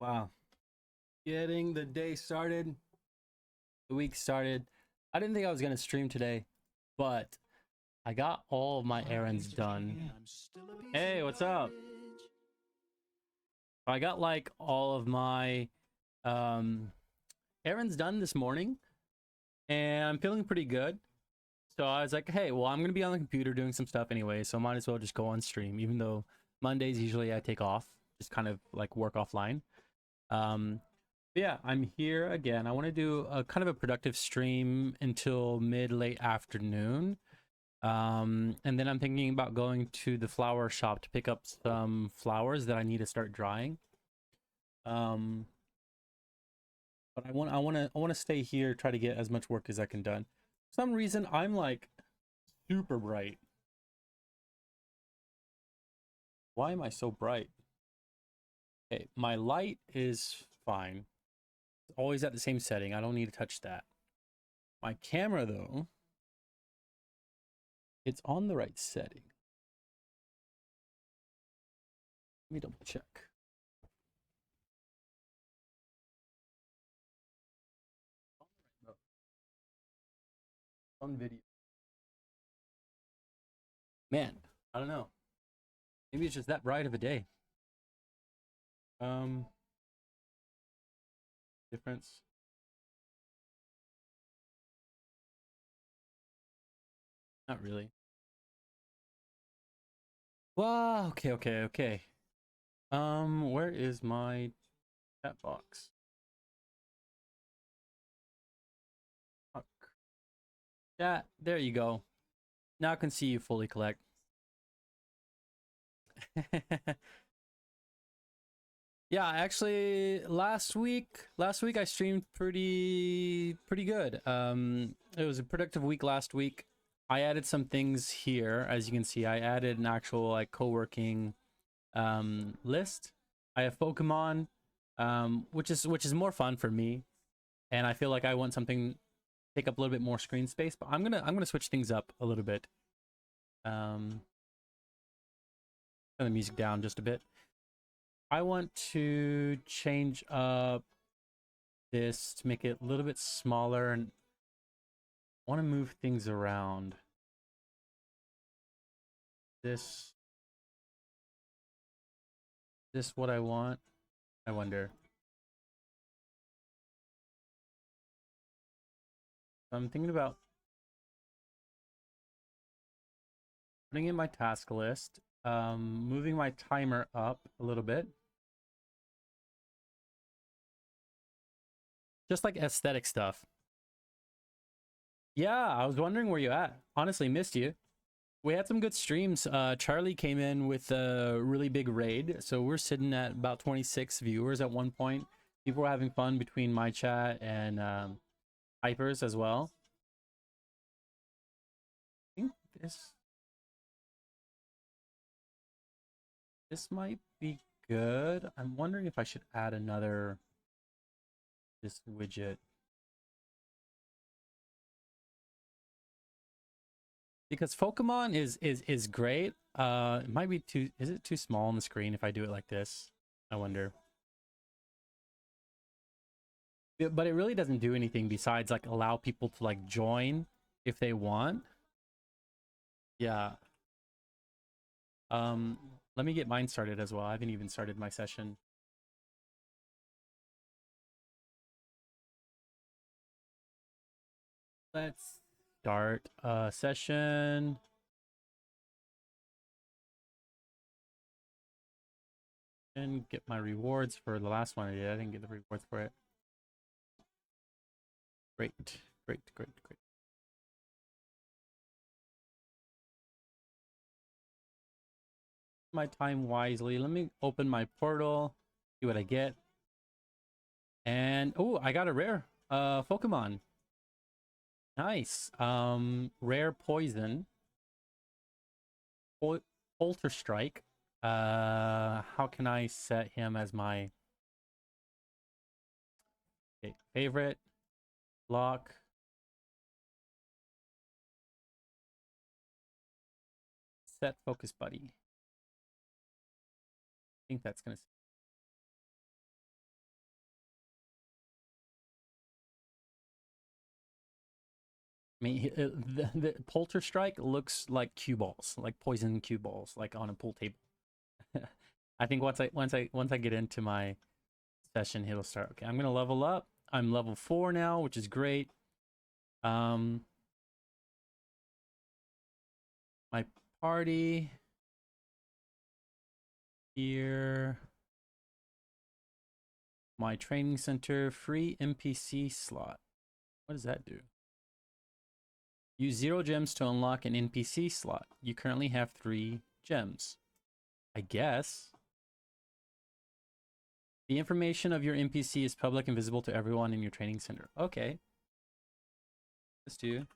Wow. Getting the day started, the week started. I didn't think I was going to stream today, but I got all of my errands done. Hey, what's up? I got like all of my um errands done this morning and I'm feeling pretty good. So I was like, hey, well, I'm going to be on the computer doing some stuff anyway, so might as well just go on stream even though Mondays usually I take off, just kind of like work offline. Um Yeah, I'm here again. I want to do a kind of a productive stream until mid late afternoon. And then I'm thinking about going to the flower shop to pick up some flowers that I need to start drying. Um, but I want to stay here, try to get as much work as I can done. For some reason I'm like super bright. Why am I so bright? Okay, my light is fine. It's always at the same setting. I don't need to touch that. My camera though, it's on the right setting. Let me double check. On video. Man, I don't know. Maybe it's just that bright of a day. Um, Difference. Not really. Wow. Okay. Okay. Okay. Where is my chat box? Fuck. Yeah, there you go. Now I can see you fully collect. Yeah, actually, last week I streamed pretty good. It was a productive week last week. I added some things here, as you can see. I added an actual like co-working list. I have Pokemon, which is more fun for me, and I feel like I want something take up a little bit more screen space. But I'm gonna switch things up a little bit. Um, Turn the music down just a bit. I want to change up this to make it a little bit smaller, and want to move things around. This this what I want? I wonder. I'm thinking about putting in my task list, moving my timer up a little bit. Just like aesthetic stuff. Yeah, I was wondering where you at. Honestly, missed you. We had some good streams. Charlie came in with a really big raid, so we're sitting at about 26 viewers at one point. People were having fun between my chat and Hypers as well. I think this might be good. I'm wondering if I should add another this widget. Because Pokemon is great. It might be too, is it too small on the screen if I do it like this? I wonder. Yeah, but it really doesn't do anything besides like allow people to like join if they want. Yeah. Um, Let me get mine started as well. I haven't even started my session. Let's start a session. And get my rewards for the last one I did. I didn't get the rewards for it. Great, great, great, great. My time wisely. Let me open my portal, see what I get. And oh, I got a rare Pokemon. Nice. Rare poison. Polter Strike. How can I set him as my favorite? Lock. Set focus buddy. I think that's gonna. I mean, the Polter Strike looks like cue balls, like poison cue balls, like on a pool table. I think once I get into my session, he'll start. Okay, I'm gonna level up. I'm level 4 now, which is great. Um, my party here. My training center free NPC slot. What does that do? Use 0 gems to unlock an NPC slot. You currently have 3 gems. I guess. The information of your NPC is public and visible to everyone in your training center. Okay. Let's do.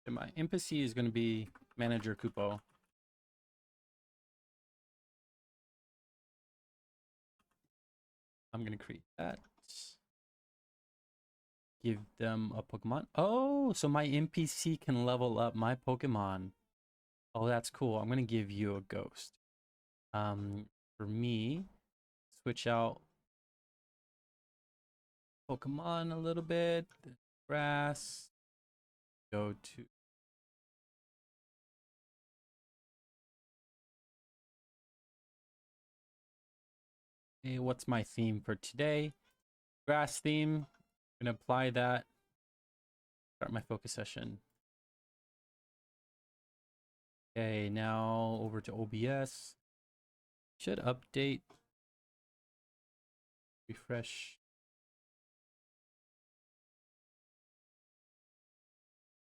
And my NPC is going to be Manager Kupo. I'm going to create that. Give them a Pokemon. Oh, so my NPC can level up my Pokemon. Oh, that's cool. I'm going to give you a ghost. For me, switch out Pokemon a little bit. Grass. Go to. Hey, what's my theme for today? Grass theme. I'm going to apply that. Start my focus session. Okay, now over to OBS. Should update. Refresh.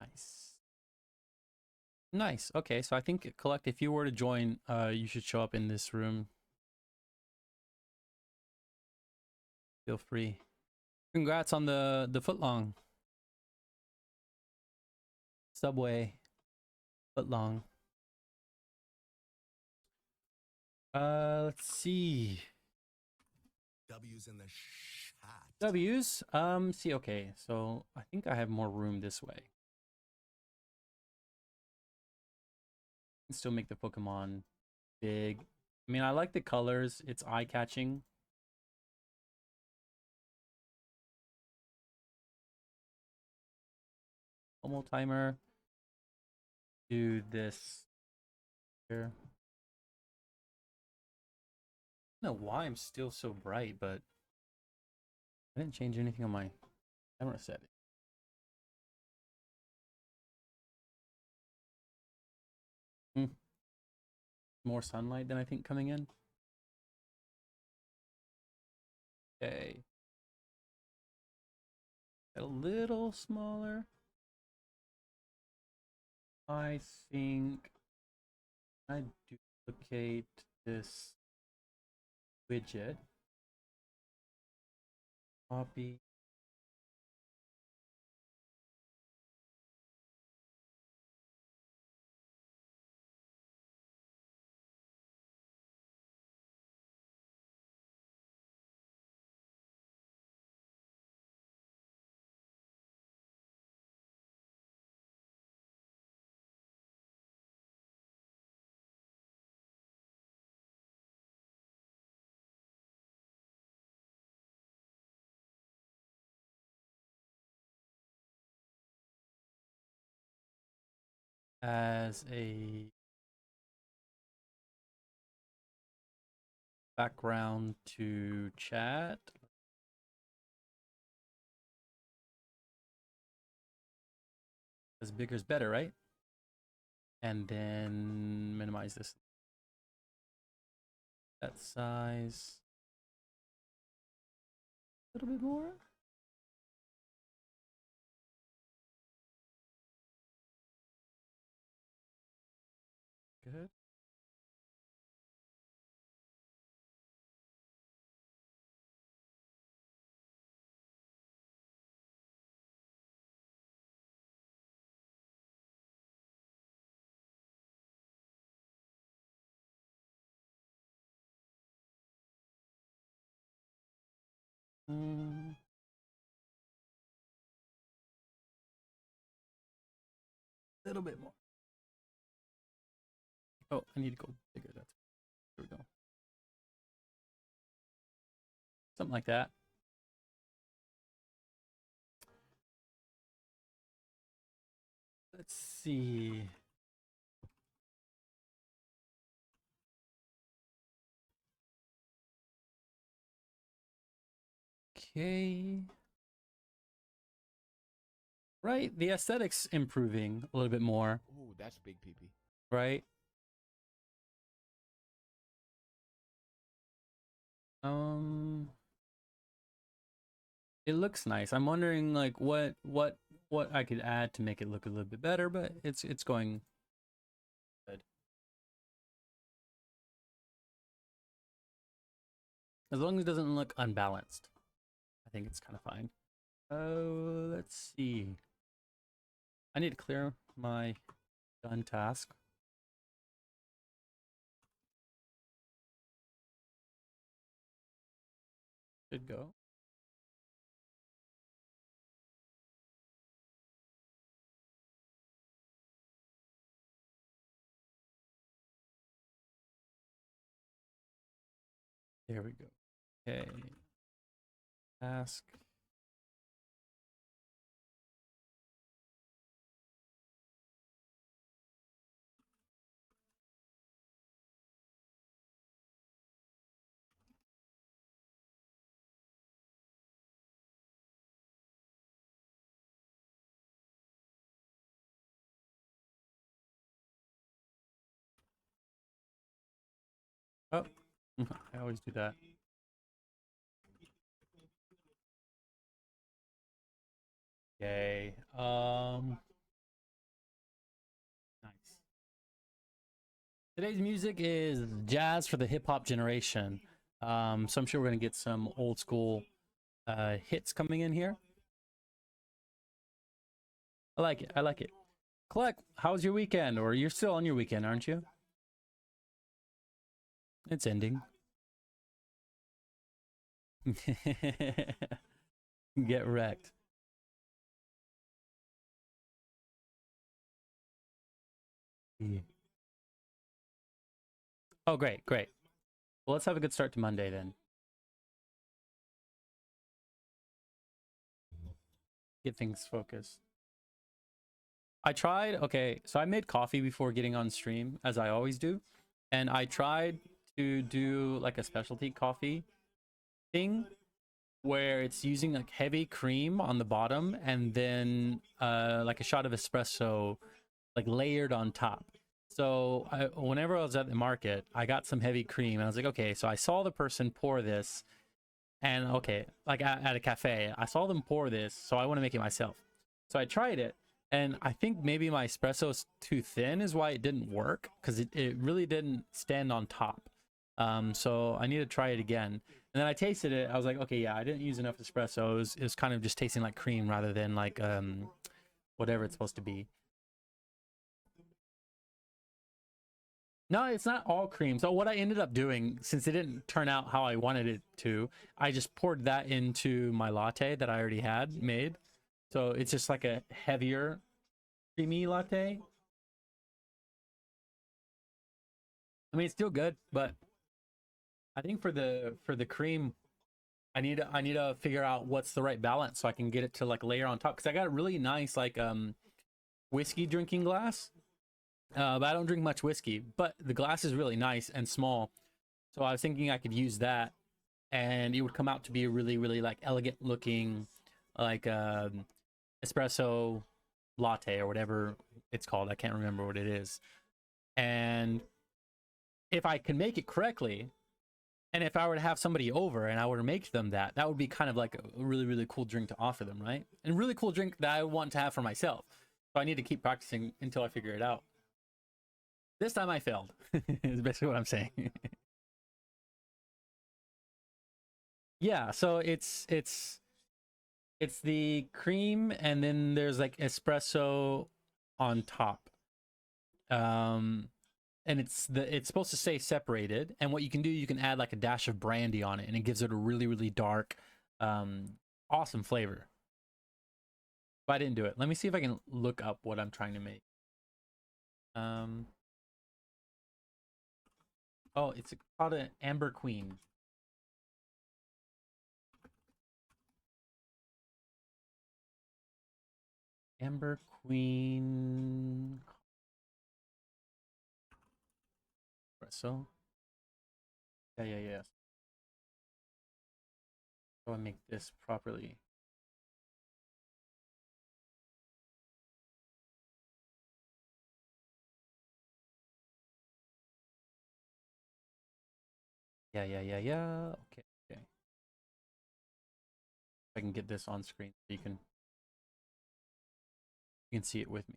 Nice. Nice. Okay, so I think collect, if you were to join, you should show up in this room. Feel free. Congrats on the footlong. Subway. Footlong. Let's see. W's in the chat. W's. See, okay, so I think I have more room this way. Can still make the Pokemon big. I mean, I like the colors. It's eye-catching. Homo timer. Do this here. I don't know why I'm still so bright, but I didn't change anything on my camera setting. More sunlight than I think coming in. Okay. A little smaller. I think I duplicate this widget. Copy. As a background to chat. As bigger is better, right? And then minimize this. That size. A little bit more. Good. A little bit more. Oh, I need to go bigger. There we go. something like that. Let's see. Okay. Right, the aesthetics improving a little bit more, Ooh, that's big PP. right? It looks nice. I'm wondering like what I could add to make it look a little bit better, but it's going good. As long as it doesn't look unbalanced, I think it's kind of fine. Oh, let's see. I need to clear my done task. Should go. There we go. Okay. Task. Oh, I always do that. Okay. Nice. Today's music is jazz for the hip hop generation. So I'm sure we're gonna get some old school hits coming in here. I like it. I like it. Collect, how's your weekend? Or you're still on your weekend, aren't you? It's ending. Get wrecked. Yeah. Oh, great, great. Well, let's have a good start to Monday then. Get things focused. I tried, okay, so I made coffee before getting on stream, as I always do. And I tried to do like a specialty coffee thing where it's using like heavy cream on the bottom and then like a shot of espresso like layered on top. So whenever I was at the market, I got some heavy cream and I was like, okay, so I saw the person pour this and okay, like at a cafe, I saw them pour this, so I want to make it myself. So I tried it and I think maybe my espresso is too thin is why it didn't work because it really didn't stand on top. So I need to try it again. And then I tasted it. I was like, okay, yeah, I didn't use enough espresso. It was kind of just tasting like cream rather than like whatever it's supposed to be. No, it's not all cream. So what I ended up doing, since it didn't turn out how I wanted it to, I just poured that into my latte that I already had made. So it's just like a heavier, creamy latte. I mean, it's still good, but I think for the cream, I need to figure out what's the right balance so I can get it to like layer on top. Because I got a really nice like whiskey drinking glass, but I don't drink much whiskey. But the glass is really nice and small, so I was thinking I could use that and it would come out to be a really like elegant looking like espresso latte or whatever it's called. I can't remember what it is. And if I can make it correctly, and if I were to have somebody over and I were to make them that, that would be kind of like a really cool drink to offer them, right? And really cool drink that I want to have for myself. So I need to keep practicing until I figure it out. This time I failed. Is basically what I'm saying. Yeah, so it's the cream and then there's like espresso on top. Um and it's supposed to stay separated, and what you can do, you can add like a dash of brandy on it and it gives it a really dark um awesome flavor. But I didn't do it. Let me see if I can look up what I'm trying to make. Um oh, it's called an Amber Queen. Amber Queen espresso. Yeah. How do I make this properly? Yeah. Okay. I can get this on screen so you can see it with me.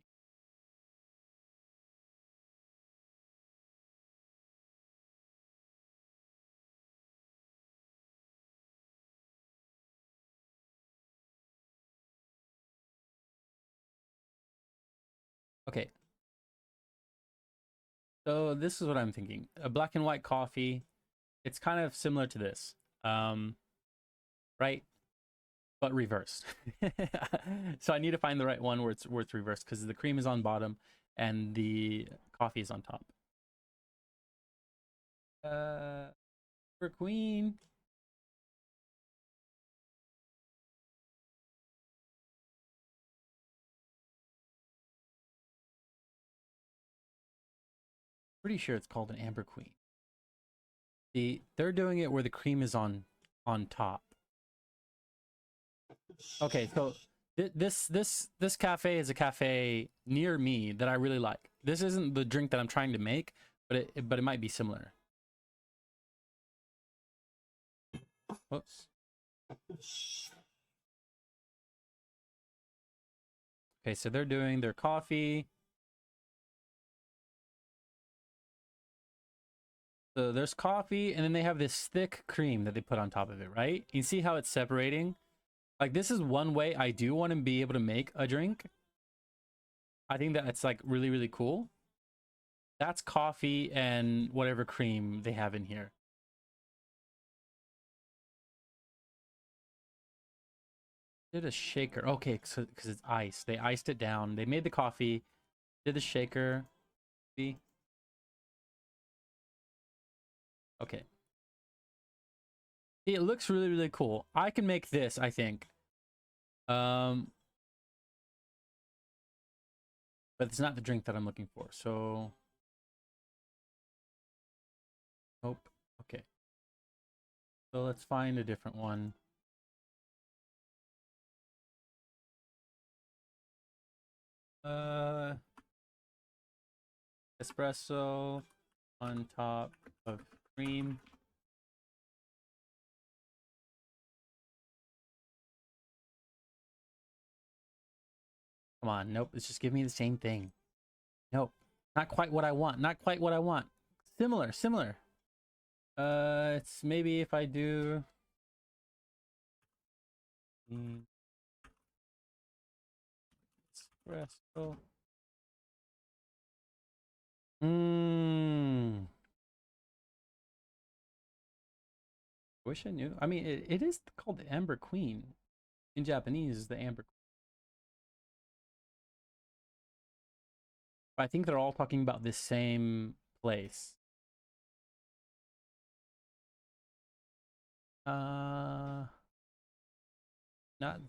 Okay. So this is what I'm thinking. A black and white coffee. It's kind of similar to this. Right? But reversed. So I need to find the right one where it's reversed because the cream is on bottom and the coffee is on top. For Queen. Pretty sure it's called an Amber Queen. They're doing it where the cream is on top. Okay, so this cafe is a cafe near me that I really like. This isn't the drink that I'm trying to make, but it might be similar. Whoops. Okay, so they're doing their coffee. So there's coffee, and then they have this thick cream that they put on top of it, right? You see how it's separating? Like, this is one way I do want to be able to make a drink. I think that it's like really, really cool. That's coffee and whatever cream they have in here. Did a shaker. Okay, so because it's ice. They iced it down. They made the coffee. Did the shaker. See? Okay. See, it looks really, really cool. I can make this, I think. But it's not the drink that I'm looking for. So, nope. Okay. So let's find a different one. Espresso on top of cream. Come on, nope. It's just give me the same thing. Nope, not quite what I want. Not quite what I want. Similar. It's maybe if I do. Espresso. Wish I knew. I mean, it is called the Amber Queen. In Japanese, is the Amber. I think they're all talking about the same place. Not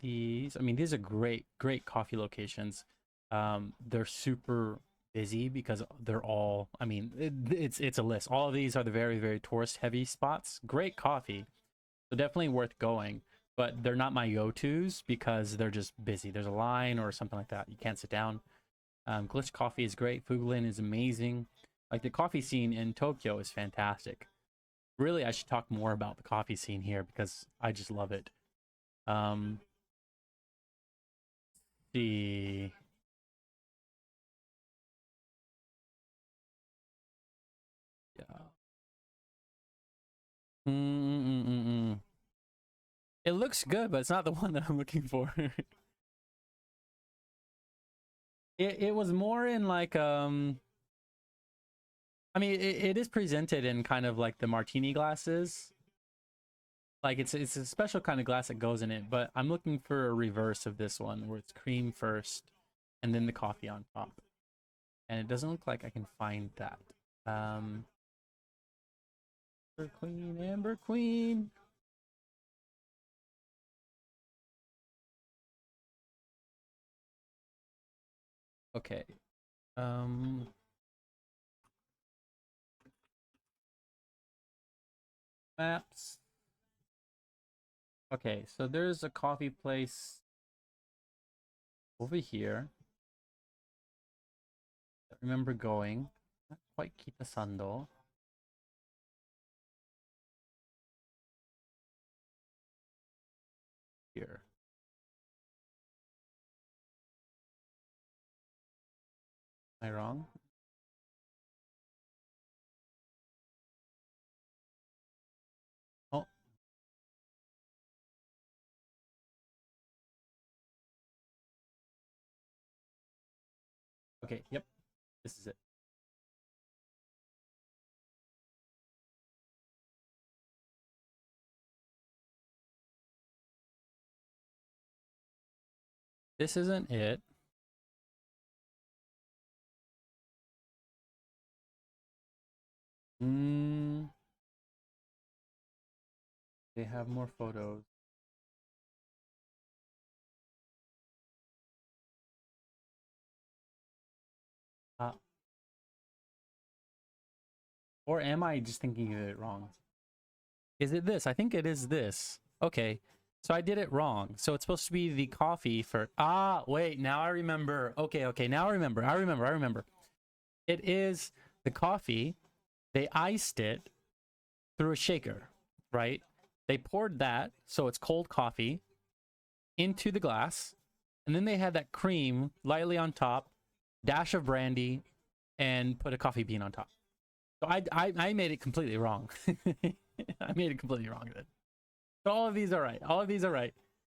these. I mean, these are great coffee locations. They're super busy because they're all. I mean, it's a list. All of these are the very tourist heavy spots. Great coffee, so definitely worth going. But they're not my go-tos because they're just busy. There's a line or something like that. You can't sit down. Glitch Coffee is great. Fuglin is amazing. Like the coffee scene in Tokyo is fantastic. Really, I should talk more about the coffee scene here because I just love it. See. Yeah. Mm-mm-mm-mm. It looks good, but it's not the one that I'm looking for. It was more in like I mean it is presented in kind of like the martini glasses. Like it's a special kind of glass that goes in it, but I'm looking for a reverse of this one where it's cream first and then the coffee on top. And it doesn't look like I can find that. Amber Queen. Okay. Um. Maps. Okay, so there's a coffee place over here. I remember going. Not quite Kitasando. Here. Am I wrong? Oh, okay. Yep. This is it. This isn't it. Mm, they have more photos. Uh, or am I just thinking of it wrong? Is it this? I think it is this. Okay. So I did it wrong. So it's supposed to be the coffee for... Ah, wait. Now I remember. Okay, okay. Now I remember. I remember. It is the coffee. They iced it through a shaker, right? They poured that, so it's cold coffee, into the glass. And then they had that cream lightly on top, dash of brandy, and put a coffee bean on top. So I made it completely wrong. I made it completely wrong then. So all of these are right. All of these are right.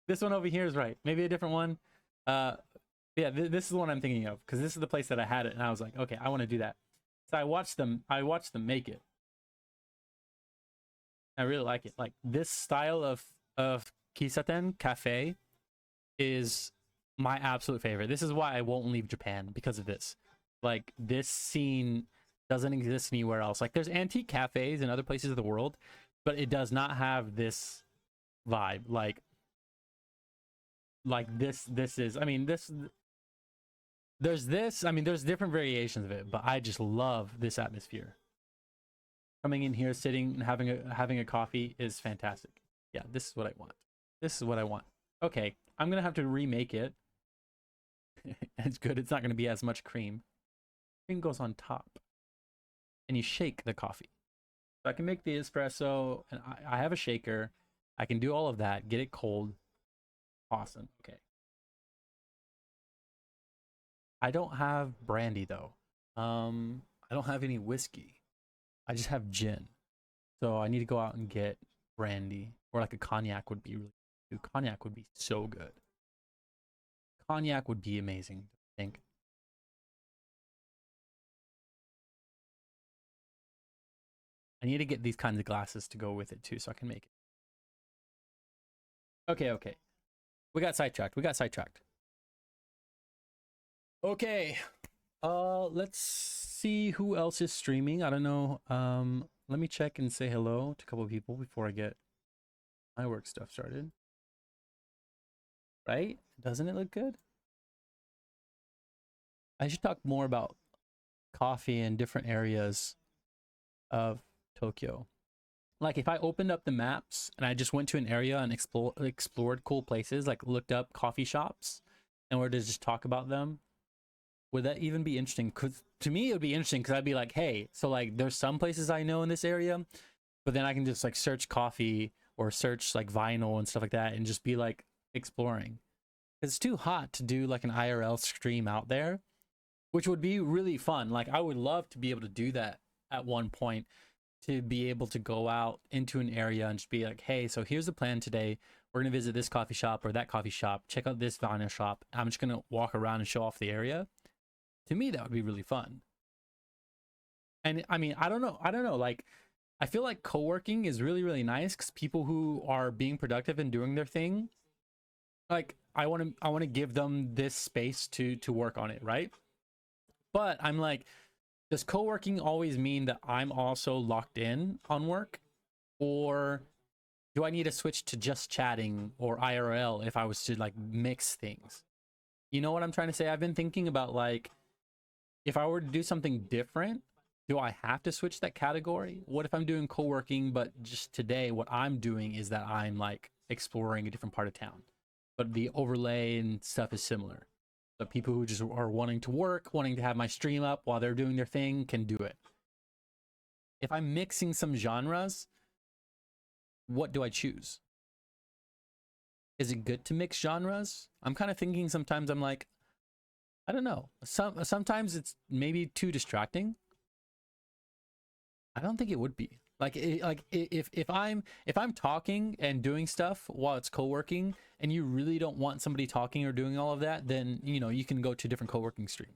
This one over here is right. Maybe a different one. Yeah, this is the one I'm thinking of because this is the place that I had it, and I was like, okay, I want to do that. So I watched them. I watched them make it. I really like it. Like this style of kisaten cafe is my absolute favorite. This is why I won't leave Japan because of this. Like this scene doesn't exist anywhere else. Like there's antique cafes in other places of the world, but it does not have this vibe. Like this is, I mean, there's different variations of it, but I just love this atmosphere. Coming in here, sitting and having a coffee is fantastic. Yeah, this is what I want. This is what I want. Okay, I'm gonna have to remake it. It's good. It's not gonna be as much cream. Cream goes on top, and you shake the coffee. So I can make the espresso, and I have a shaker. I can do all of that. Get it cold. Awesome. Okay. I don't have brandy though. I don't have any whiskey. I just have gin. So I need to go out and get brandy or like a cognac would be really good. Cognac would be so good. Cognac would be amazing, I think. I need to get these kinds of glasses to go with it too so I can make it. Okay, okay. We got sidetracked. We got sidetracked. Okay. Let's see who else is streaming. I don't know. Let me check and say hello to a couple of people before I get my work stuff started. Right? Doesn't it look good? I should talk more about coffee in different areas of Tokyo. Like if I opened up the maps and I just went to an area and explored cool places, like looked up coffee shops and were to just talk about them, would that even be interesting? Because to me, it would be interesting because I'd be like, hey, so like there's some places I know in this area, but then I can just like search coffee or search like vinyl and stuff like that and just be like exploring. It's too hot to do like an IRL stream out there, which would be really fun. Like I would love to be able to do that at one point, to be able to go out into an area and just be like, hey, so here's the plan today. We're going to visit this coffee shop or that coffee shop, check out this vinyl shop. I'm just going to walk around and show off the area. To me, that would be really fun. And I mean, I don't know. Like, I feel like co-working is really, really nice because people who are being productive and doing their thing, like I want to give them this space to work on it, right? But I'm like, does co-working always mean that I'm also locked in on work? Or do I need to switch to just chatting or IRL if I was to like mix things? You know what I'm trying to say? I've been thinking about like, if I were to do something different, do I have to switch that category? What if I'm doing co-working, but just today what I'm doing is that I'm like exploring a different part of town, but the overlay and stuff is similar. The people who just are wanting to work, wanting to have my stream up while they're doing their thing can do it. If I'm mixing some genres, what do I choose? Is it good to mix genres? I'm kind of thinking sometimes I'm like, I don't know. Sometimes it's maybe too distracting. I don't think it would be. If I'm talking and doing stuff while it's co-working and you really don't want somebody talking or doing all of that, then you can go to a different co-working stream.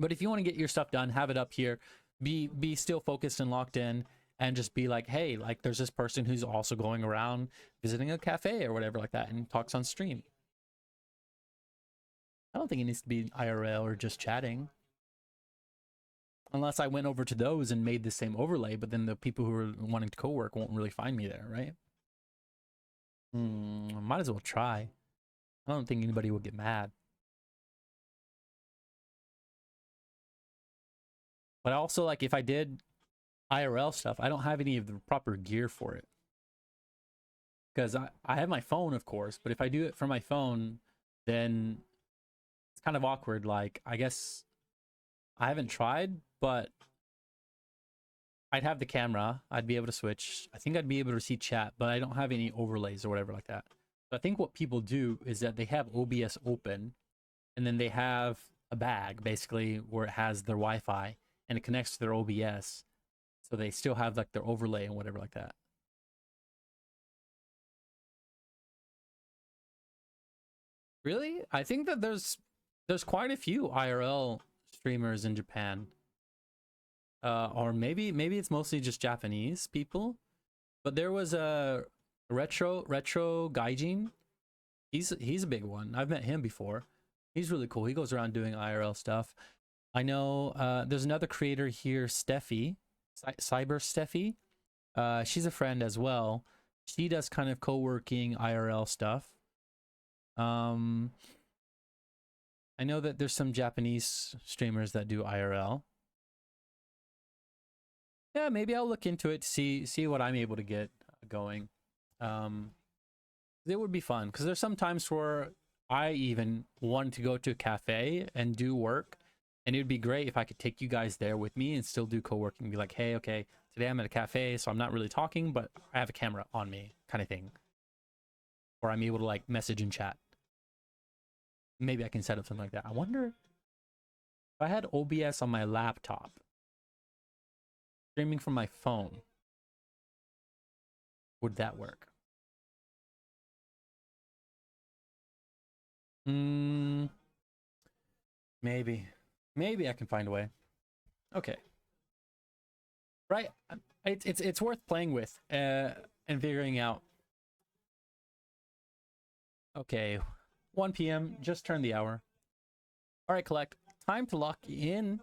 But if you want to get your stuff done, have it up here, be still focused and locked in, and just be like, hey, like there's this person who's also going around visiting a cafe or whatever like that and talks on stream. I don't think it needs to be IRL or just chatting. Unless I went over to those and made the same overlay, but then the people who are wanting to co-work won't really find me there, right? Might as well try. I don't think anybody will get mad. But also, like, if I did IRL stuff, I don't have any of the proper gear for it. Because I have my phone, of course, but if I do it from my phone, then it's kind of awkward. Like, I guess I haven't tried, but I'd have the camera. I'd be able to switch. I think I'd be able to see chat, but I don't have any overlays or whatever like that. So I think what people do is that they have OBS open, and then they have a bag basically where it has their Wi-Fi and it connects to their OBS. So they still have like their overlay and whatever like that. Really? I think that there's quite a few IRL streamers in Japan. Or maybe it's mostly just Japanese people. But there was a retro gaijin. He's a big one. I've met him before. He's really cool. He goes around doing IRL stuff. I know there's another creator here, Steffi, Cyber Steffi. She's a friend as well. She does kind of co-working IRL stuff. I know that there's some Japanese streamers that do IRL. Yeah, maybe I'll look into it to see what I'm able to get going. It would be fun because there's some times where I even want to go to a cafe and do work, and it would be great if I could take you guys there with me and still do co-working. Be like, hey, okay, today I'm at a cafe, so I'm not really talking, but I have a camera on me, kind of thing. Or I'm able to like message and chat. Maybe I can set up something like that. I wonder if I had OBS on my laptop, streaming from my phone, would that work? Maybe. Maybe I can find a way. Okay. Right. It's worth playing with and figuring out. Okay. 1 p.m. Just turned the hour. All right, Collect. Time to lock in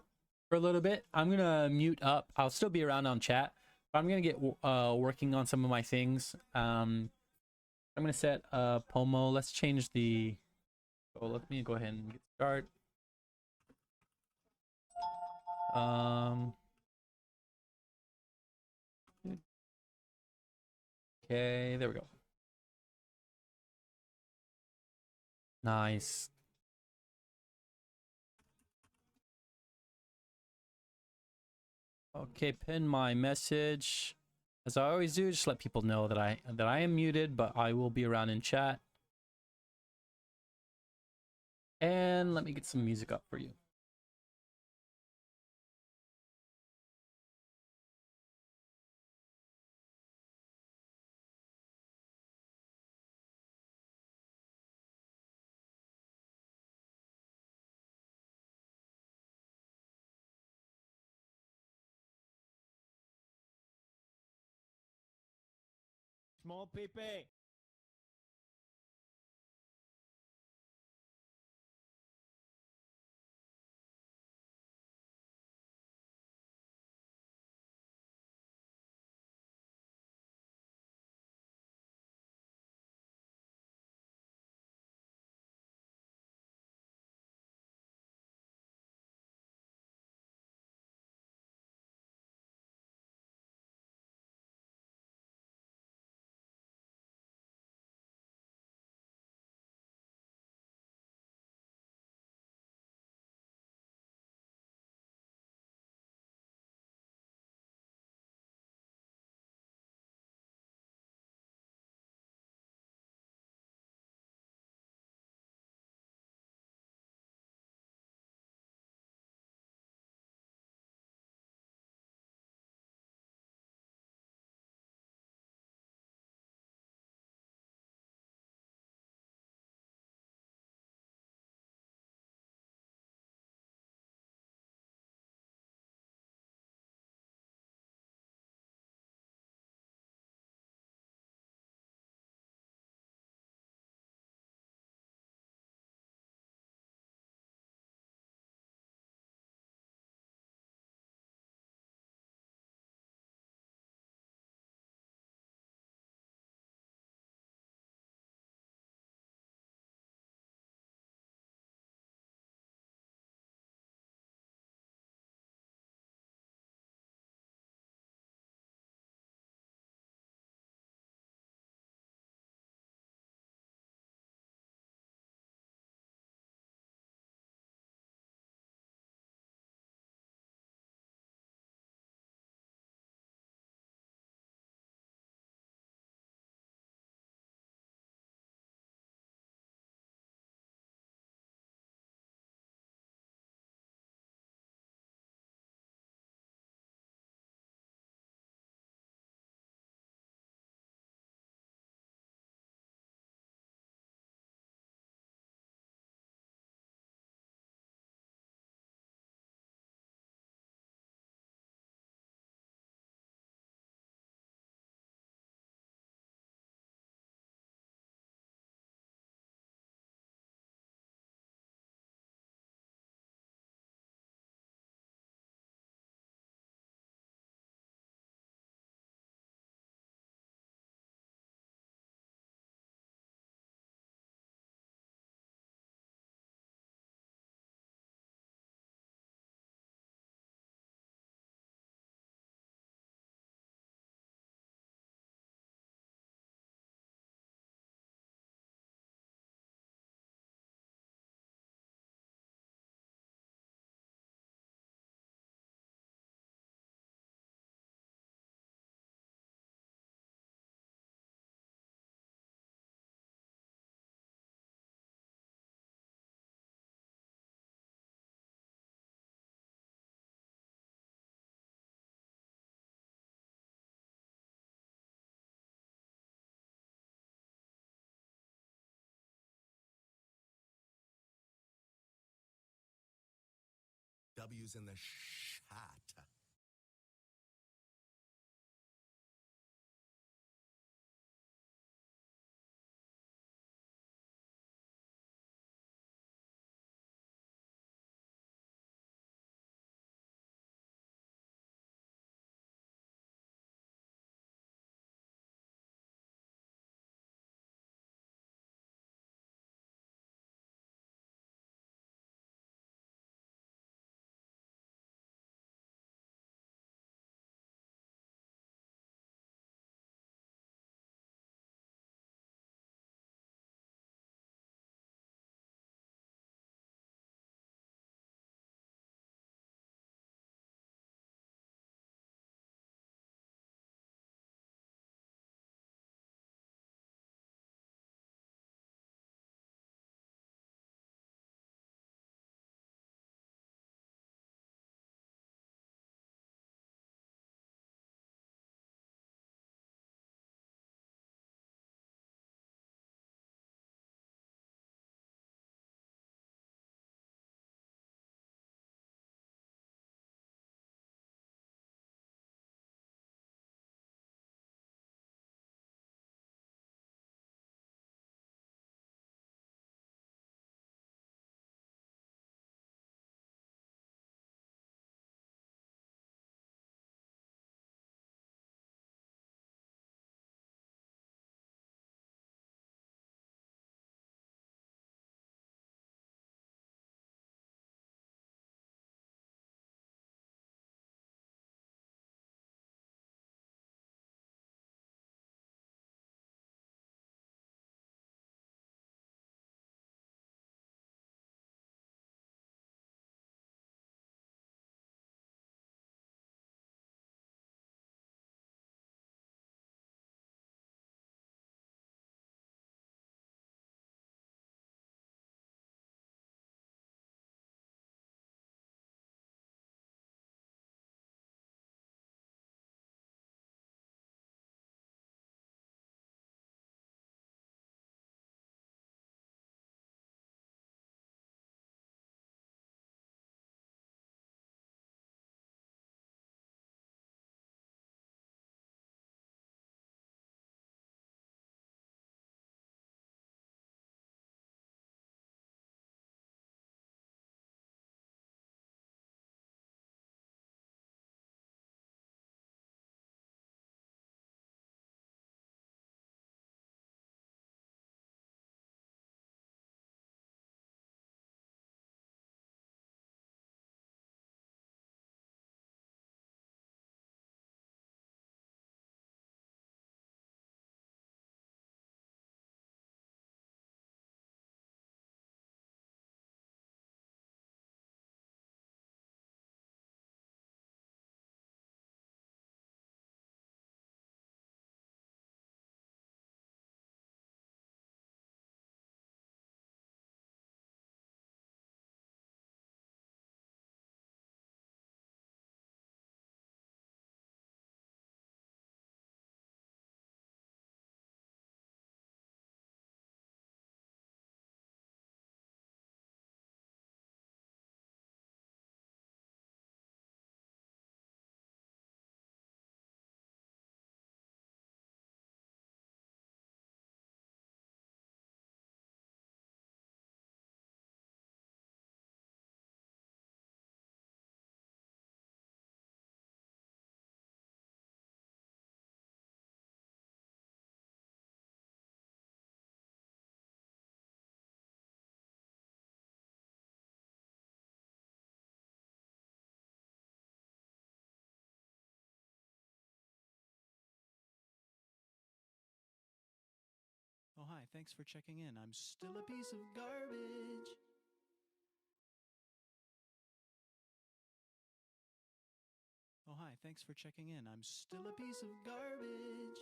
for a little bit. I'm going to mute up. I'll still be around on chat, but I'm going to get working on some of my things. I'm going to set Pomo. Let's change the... Oh, let me go ahead and get started. Okay, there we go. Nice. Okay, pin my message. As I always do, just let people know that I am muted, but I will be around in chat. And let me get some music up for you. Small Pepe. W's in the chat. Oh, hi, thanks for checking in. I'm still a piece of garbage. Oh, hi, thanks for checking in. I'm still a piece of garbage.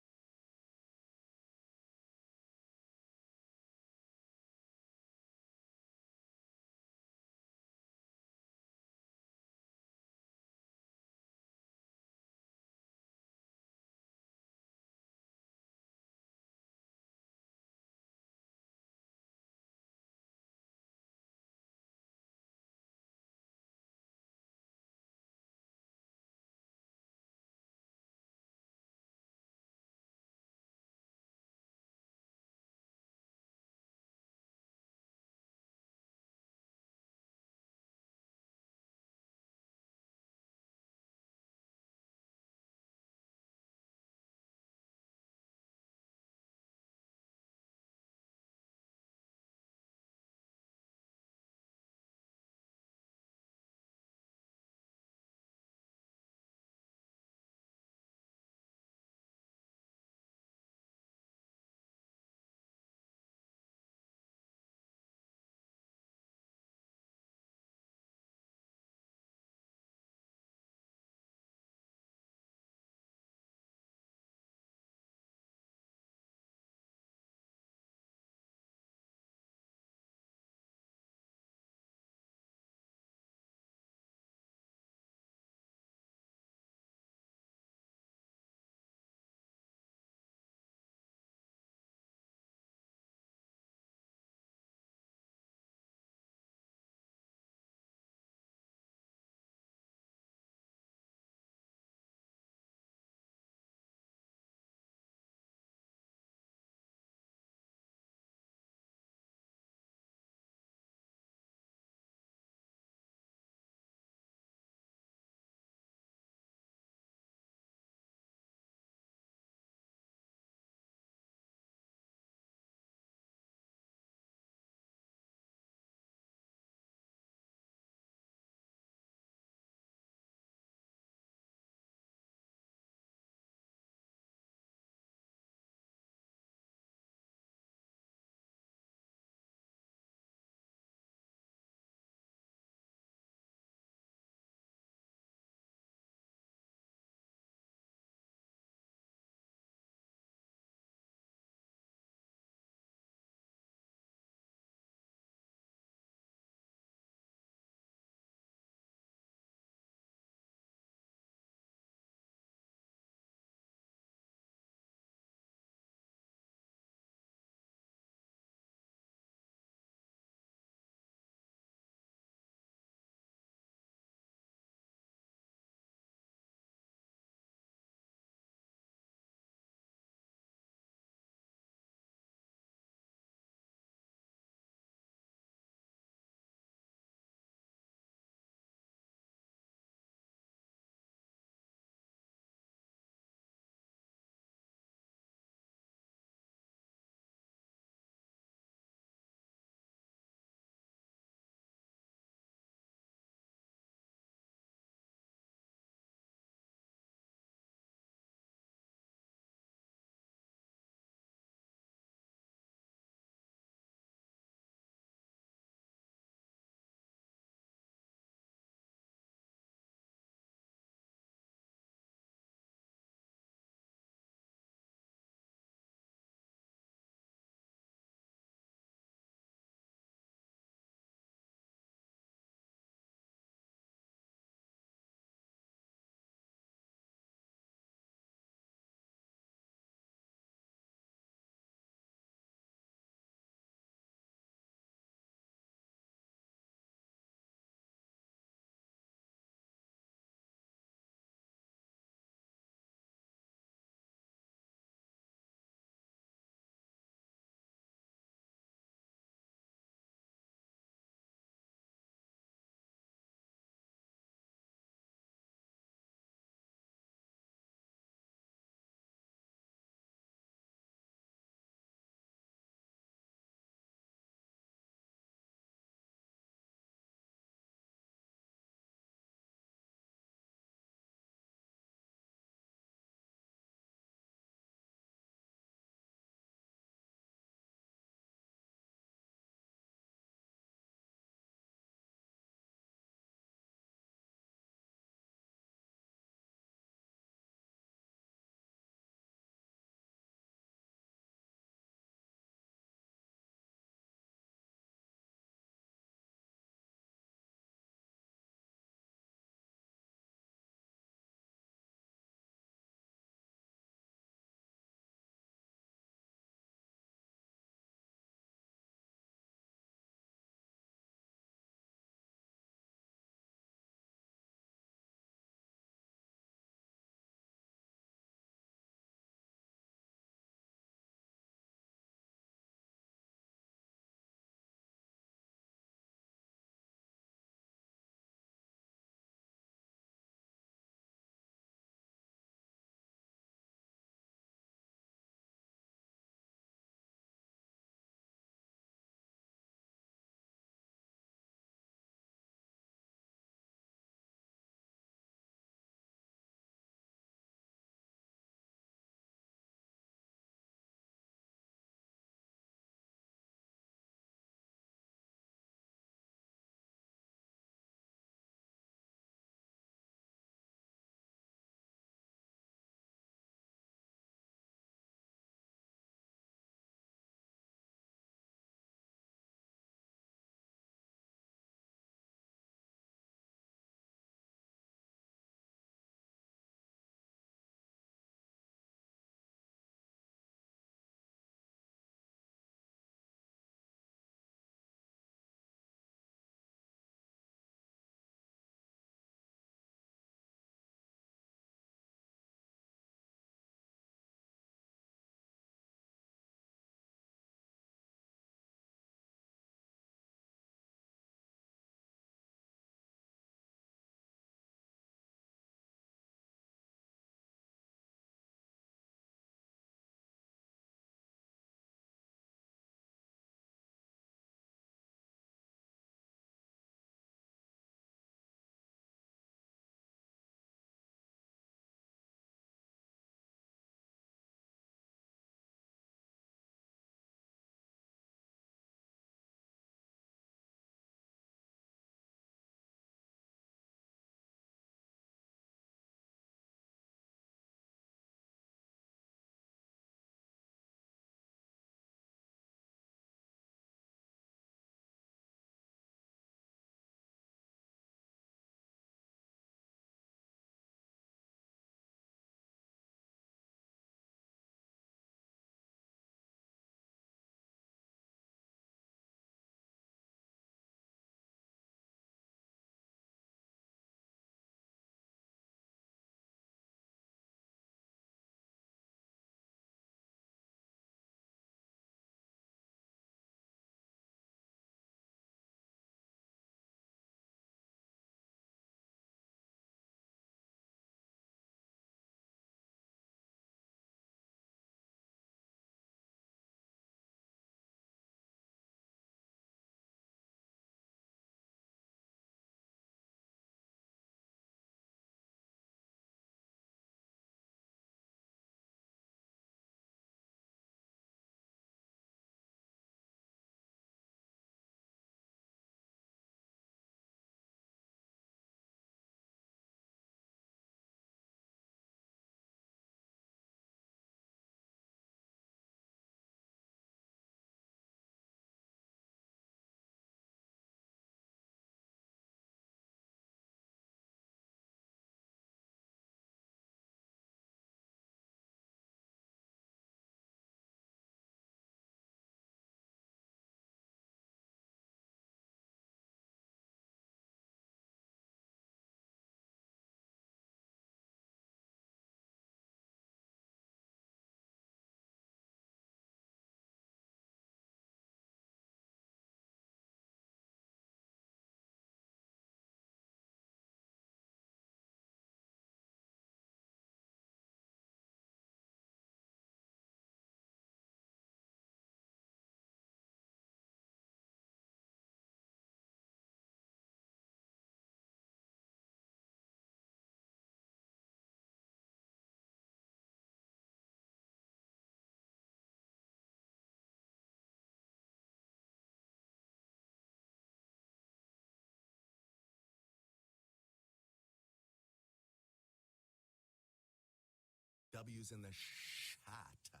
W's in the shot.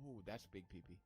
Ooh, that's big PP.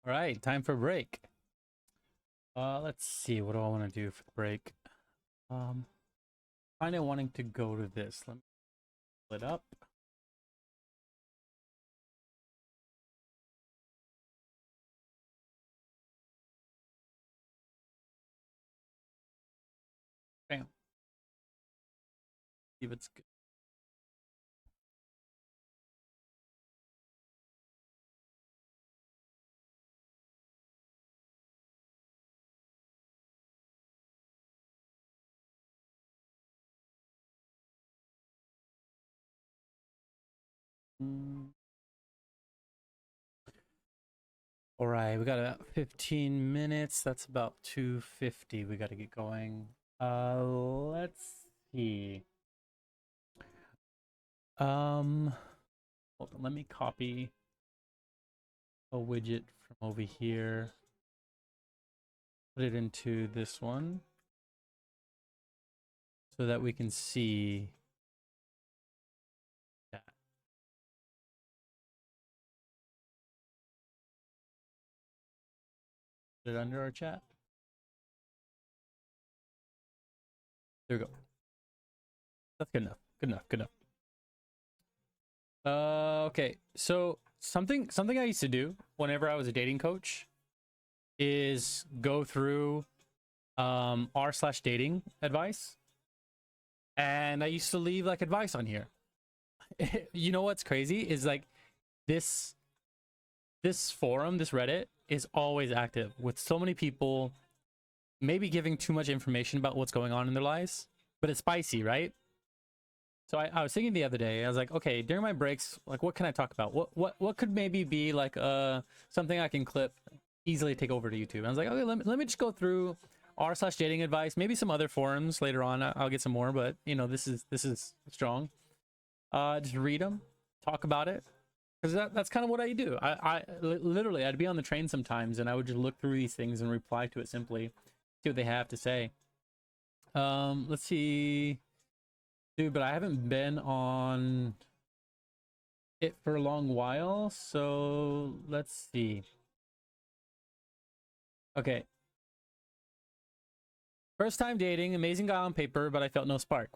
All right, time for break. Let's see. What do I want to do for the break? Kind of wanting to go to this. Let me pull it up. Bam. See if it's good. All right, we got about 15 minutes. That's about 2:50. We got to get going. Let's see. Hold on, let me copy a widget from over here. Put it into this one so that we can see that. Put it under our chat. There we go. That's good enough. Good enough. Good enough. Okay. So something I used to do whenever I was a dating coach is go through r/dating advice, and I used to leave like advice on here. You know what's crazy is like this forum, this Reddit is always active with so many people maybe giving too much information about what's going on in their lives, but it's spicy, right? So I was thinking the other day, I was like, okay, during my breaks, like what can I talk about? What could maybe be like something I can clip, easily take over to YouTube? And I was like, okay, let me just go through r/dating advice, maybe some other forums later on. I'll get some more, but you know, this is strong. Just read them, talk about it, because that's kind of what I do. I literally I'd be on the train sometimes, and I would just look through these things and reply to it simply, see what they have to say. Let's see. Dude, but I haven't been on it for a long while, so let's see. Okay. First time dating, amazing guy on paper, but I felt no spark.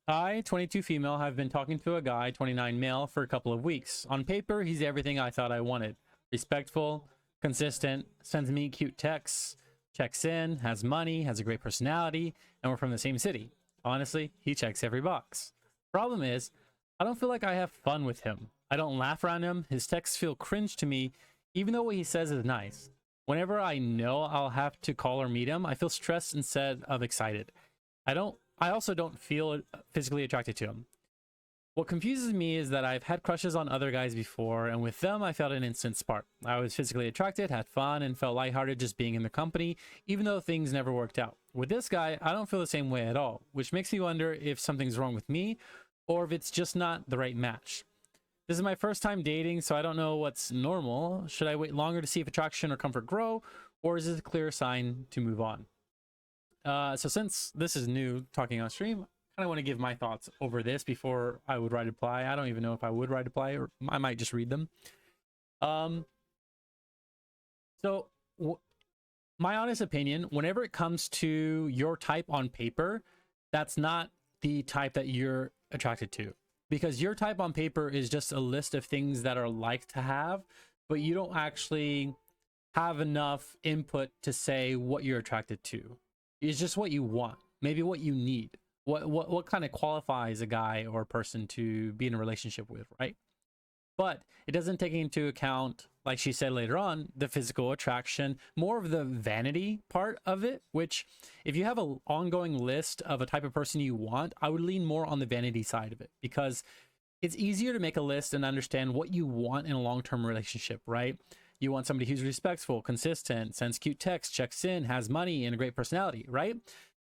I, 22 female, have been talking to a guy, 29 male, for a couple of weeks. On paper, he's everything I thought I wanted. Respectful, consistent, sends me cute texts, checks in, has money, has a great personality, and we're from the same city. Honestly, he checks every box. Problem is, I don't feel like I have fun with him. I don't laugh around him. His texts feel cringe to me, even though what he says is nice. Whenever I know I'll have to call or meet him, I feel stressed instead of excited. I also don't feel physically attracted to him. What confuses me is that I've had crushes on other guys before, and with them I felt an instant spark. I was physically attracted, had fun, and felt lighthearted just being in the company, even though things never worked out. With this guy, I don't feel the same way at all, which makes me wonder if something's wrong with me, or if it's just not the right match. This is my first time dating, so I don't know what's normal. Should I wait longer to see if attraction or comfort grow, or is this a clear sign to move on? So since this is new, talking on stream, I want to give my thoughts over this before I would write a reply. I don't even know if I would write a reply, or I might just read them. My honest opinion, whenever it comes to your type on paper, that's not the type that you're attracted to, because your type on paper is just a list of things that are like to have, but you don't actually have enough input to say what you're attracted to. It's just what you want, maybe what you need. What kind of qualifies a guy or a person to be in a relationship with, right? But it doesn't take into account, like she said later on, the physical attraction, more of the vanity part of it, which if you have an ongoing list of a type of person you want, I would lean more on the vanity side of it, because it's easier to make a list and understand what you want in a long-term relationship, right? You want somebody who's respectful, consistent, sends cute texts, checks in, has money, and a great personality, right?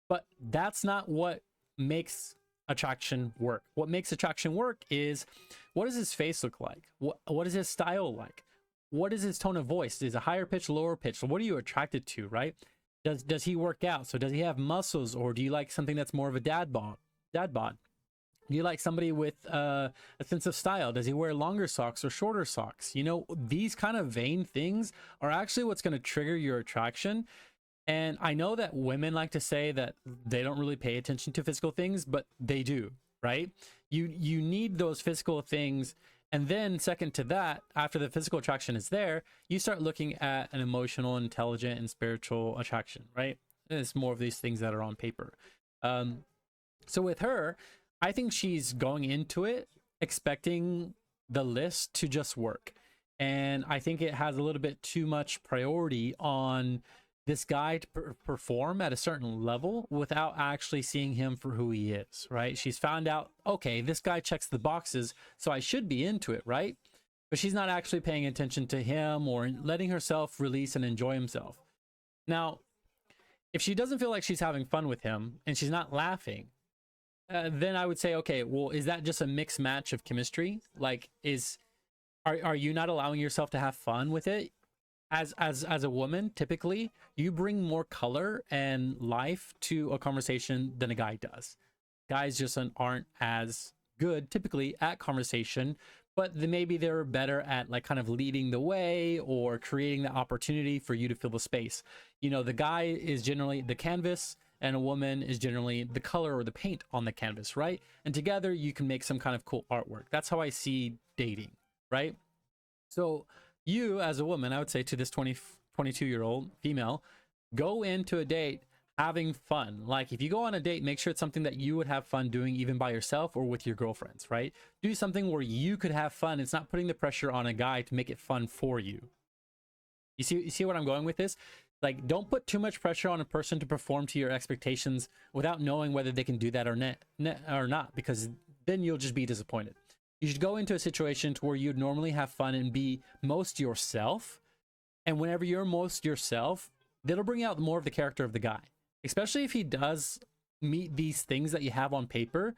But that's not what makes attraction work. What makes attraction work is, what does his face look like? What is his style like? What is his tone of voice? Is it higher pitch, lower pitch? What are you attracted to, right? Does he work out? So does he have muscles, or do you like something that's more of a dad bod? You like somebody with a sense of style. Does he wear longer socks or shorter socks? You know, these kind of vain things are actually what's going to trigger your attraction. And I know that women like to say that they don't really pay attention to physical things, but they do, right? You need those physical things. And then second to that, after the physical attraction is there, you start looking at an emotional, intelligent, and spiritual attraction, right? And it's more of these things that are on paper. So with her, I think she's going into it expecting the list to just work. And I think it has a little bit too much priority on this guy to perform at a certain level without actually seeing him for who he is, right? She's found out, okay, this guy checks the boxes, so I should be into it, right? But she's not actually paying attention to him or letting herself release and enjoy himself. Now, if she doesn't feel like she's having fun with him and she's not laughing, then I would say, okay, well, is that just a mixed match of chemistry? Like, are you not allowing yourself to have fun with it? As a woman, typically you bring more color and life to a conversation than a guy does. Guys just aren't as good typically at conversation, but maybe they're better at like kind of leading the way or creating the opportunity for you to fill the space. You know, the guy is generally the canvas and a woman is generally the color or the paint on the canvas, right? And together you can make some kind of cool artwork. That's how I see dating, right? So you as a woman, I would say to this 22-year-old female, go into a date having fun. Like if you go on a date, make sure it's something that you would have fun doing even by yourself or with your girlfriends, right? Do something where you could have fun. It's not putting the pressure on a guy to make it fun for you. You see what I'm going with this? Like, don't put too much pressure on a person to perform to your expectations without knowing whether they can do that or not, because then you'll just be disappointed. You should go into a situation to where you'd normally have fun and be most yourself. And whenever you're most yourself, that'll bring out more of the character of the guy, especially if he does meet these things that you have on paper.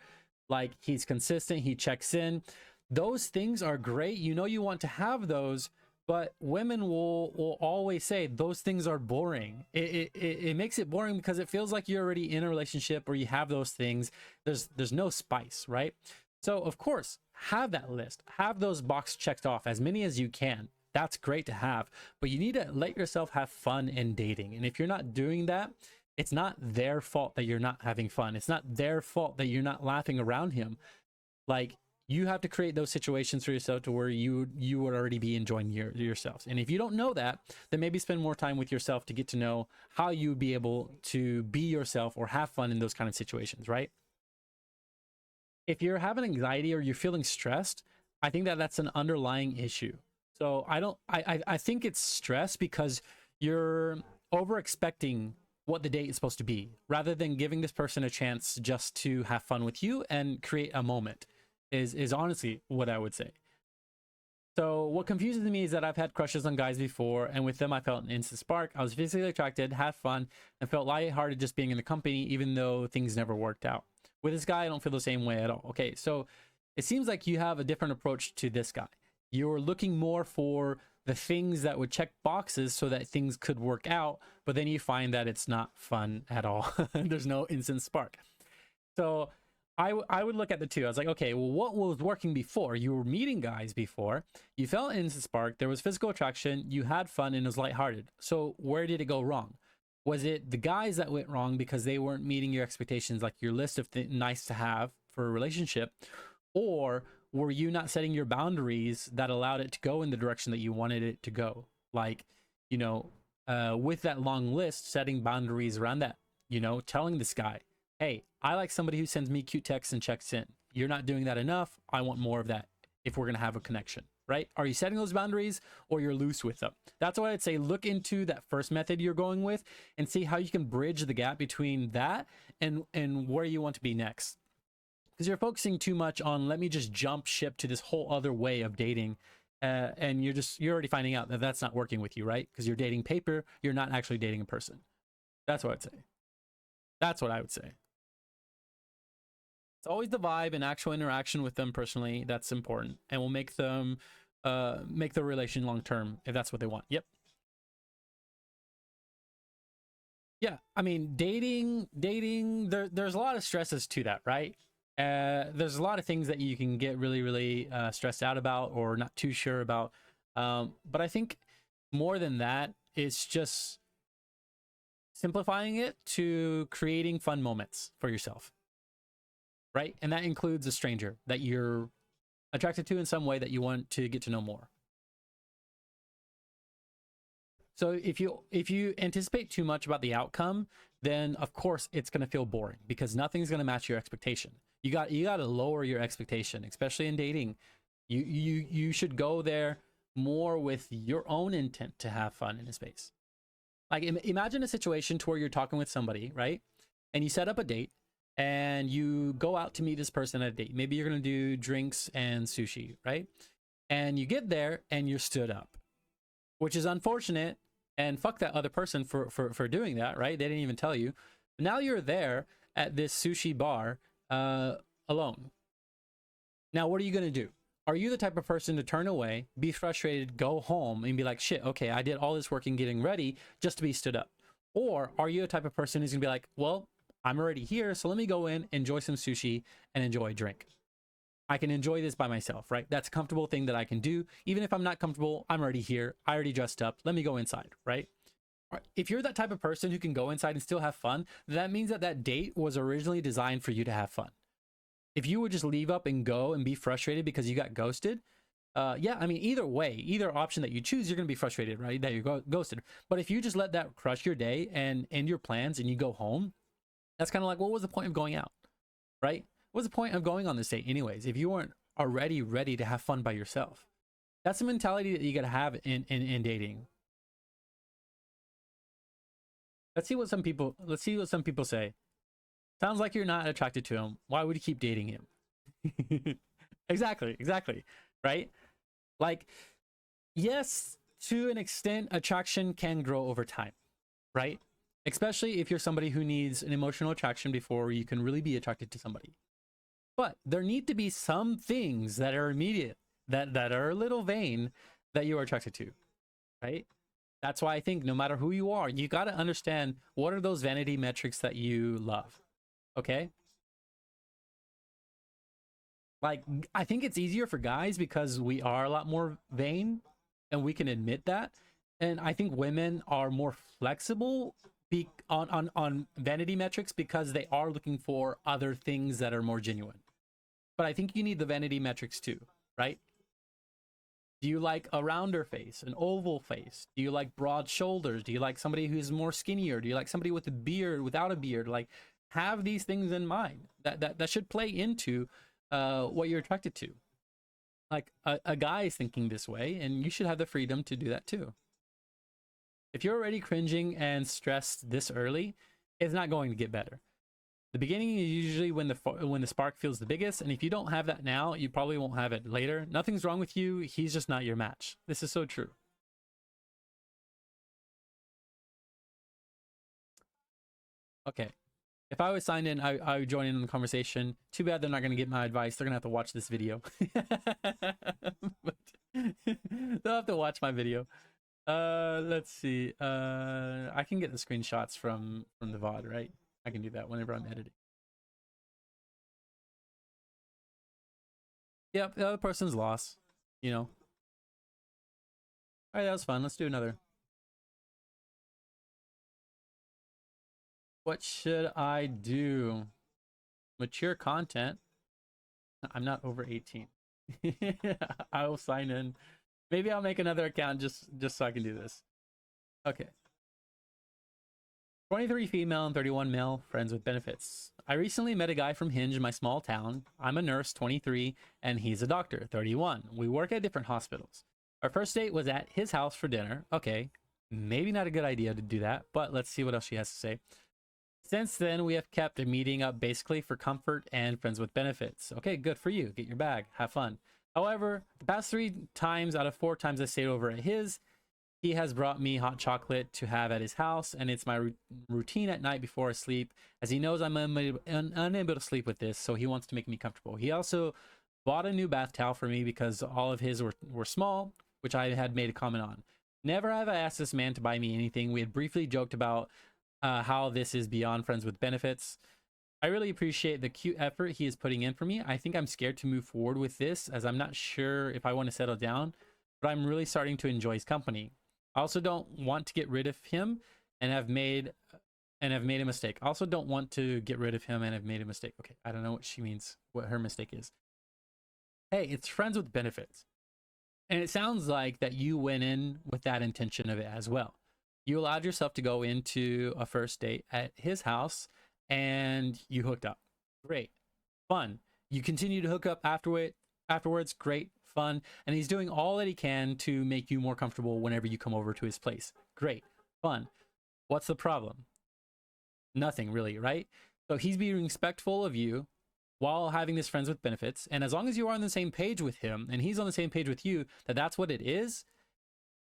Like he's consistent, he checks in. Those things are great. You know, you want to have those, but women will always say those things are boring. It makes it boring because it feels like you're already in a relationship or you have those things. There's no spice, right? So of course, have that list, have those boxes checked off, as many as you can. That's great to have, but you need to let yourself have fun in dating. And if you're not doing that, it's not their fault that you're not having fun. It's not their fault that you're not laughing around him. Like, you have to create those situations for yourself to where you would already be enjoying yourselves. And if you don't know that, then maybe spend more time with yourself to get to know how you would be able to be yourself or have fun in those kind of situations, right? If you're having anxiety or you're feeling stressed, I think that that's an underlying issue. So I think it's stress because you're over expecting what the date is supposed to be rather than giving this person a chance just to have fun with you and create a moment is honestly what I would say. So what confuses me is that I've had crushes on guys before, and with them I felt an instant spark. I was physically attracted, had fun, and felt lighthearted just being in the company, even though things never worked out. With this guy, I don't feel the same way at all. Okay, so it seems like you have a different approach to this guy. You're looking more for the things that would check boxes so that things could work out, but then you find that it's not fun at all. There's no instant spark. So I would look at the two. I was like, okay, well, what was working before? You were meeting guys before, you felt an instant spark, there was physical attraction, you had fun, and it was lighthearted. So where did it go wrong? Was it the guys that went wrong because they weren't meeting your expectations, like your list of nice to have for a relationship? Or were you not setting your boundaries that allowed it to go in the direction that you wanted it to go? Like, you know, with that long list, setting boundaries around that, you know, telling this guy, hey, I like somebody who sends me cute texts and checks in. You're not doing that enough. I want more of that if we're going to have a connection, right? Are you setting those boundaries or you're loose with them? That's what I'd say. Look into that first method you're going with and see how you can bridge the gap between that and where you want to be next. Because you're focusing too much on, let me just jump ship to this whole other way of dating. And you're already finding out that that's not working with you, right? Because you're dating paper. You're not actually dating a person. That's what I'd say. That's what I would say. It's always the vibe and actual interaction with them personally that's important, and will make them make the relation long term if that's what they want. Yep. Yeah, I mean, dating. There's a lot of stresses to that, right? There's a lot of things that you can get really stressed out about or not too sure about. But I think more than that, it's just simplifying it to creating fun moments for yourself, right? And that includes a stranger that you're attracted to in some way that you want to get to know more. So if you anticipate too much about the outcome, then of course it's going to feel boring because nothing's going to match your expectation. You got to lower your expectation, especially in dating. You should go there more with your own intent to have fun in a space. Like imagine a situation to where you're talking with somebody, right? And you set up a date and you go out to meet this person at a date. Maybe you're going to do drinks and sushi, right? And you get there and you're stood up, which is unfortunate. And fuck that other person for doing that, right? They didn't even tell you. But now you're there at this sushi bar alone. Now, what are you going to do? Are you the type of person to turn away, be frustrated, go home, and be like, shit, okay, I did all this work in getting ready just to be stood up? Or are you the type of person who's going to be like, well, I'm already here, so let me go in, enjoy some sushi, and enjoy a drink. I can enjoy this by myself, right? That's a comfortable thing that I can do. Even if I'm not comfortable, I'm already here. I already dressed up. Let me go inside, right? If you're that type of person who can go inside and still have fun, that means that that date was originally designed for you to have fun. If you would just leave up and go and be frustrated because you got ghosted, yeah, I mean, either way, either option that you choose, you're going to be frustrated, right? That you're ghosted. But if you just let that crush your day and end your plans and you go home, that's kind of like, what was the point of going out, right? What's the point of going on this date anyways if you weren't already ready to have fun by yourself? That's the mentality that you got to have in dating. Let's see what some people say. Sounds like you're not attracted to him. Why would you keep dating him? Exactly, right? Like, yes, to an extent, attraction can grow over time, right? Especially if you're somebody who needs an emotional attraction before you can really be attracted to somebody. But there need to be some things that are immediate, that are a little vain, that you are attracted to, right? That's why I think no matter who you are, you got to understand what are those vanity metrics that you love, okay? Like, I think it's easier for guys because we are a lot more vain and we can admit that. And I think women are more flexible on vanity metrics because they are looking for other things that are more genuine. But I think you need the vanity metrics too, right? Do you like a rounder face, an oval face? Do you like broad shoulders? Do you like somebody who's more skinnier? Do you like somebody with a beard, without a beard? Like, have these things in mind. That should play into what you're attracted to. Like, a guy is thinking this way, and you should have the freedom to do that too. If you're already cringing and stressed this early, it's not going to get better. The beginning is usually when the spark feels the biggest, and if you don't have that now, you probably won't have it later. Nothing's wrong with you. He's just not your match. This is so true. Okay. If I was signed in, I would join in the conversation. Too bad they're not going to get my advice. They're going to have to watch this video. But they'll have to watch my video. Let's see. I can get the screenshots from the VOD, right? I can do that whenever I'm editing. Yep, the other person's loss, you know. All right, that was fun. Let's do another. What should I do? Mature content. I'm not over 18. I will sign in. Maybe I'll make another account just so I can do this. Okay. 23 female and 31 male, friends with benefits. I recently met a guy from Hinge in my small town. I'm a nurse, 23, and he's a doctor, 31. We work at different hospitals. Our first date was at his house for dinner. Okay, maybe not a good idea to do that, but let's see what else she has to say. Since then, we have kept a meeting up basically for comfort and friends with benefits. Okay, good for you. Get your bag. Have fun. However, the past 3 times out of 4 times I stayed over at his, he has brought me hot chocolate to have at his house, and it's my routine at night before I sleep, as he knows I'm unable to sleep with this, so he wants to make me comfortable. He also bought a new bath towel for me because all of his were small, which I had made a comment on. Never have I asked this man to buy me anything. We had briefly joked about how this is beyond friends with benefits. I really appreciate the cute effort he is putting in for me. I think I'm scared to move forward with this as I'm not sure if I want to settle down, but I'm really starting to enjoy his company. I also don't want to get rid of him and have made a mistake. I also don't want to get rid of him and have made a mistake. Okay, I don't know what she means, what her mistake is. Hey, it's friends with benefits. And it sounds like that you went in with that intention of it as well. You allowed yourself to go into a first date at his house and you hooked up. Great. Fun. You continue to hook up afterwards. Great. Fun. And he's doing all that he can to make you more comfortable whenever you come over to his place. Great. Fun. What's the problem? Nothing really, right? So he's being respectful of you while having this friends with benefits. And as long as you are on the same page with him and he's on the same page with you, that's what it is.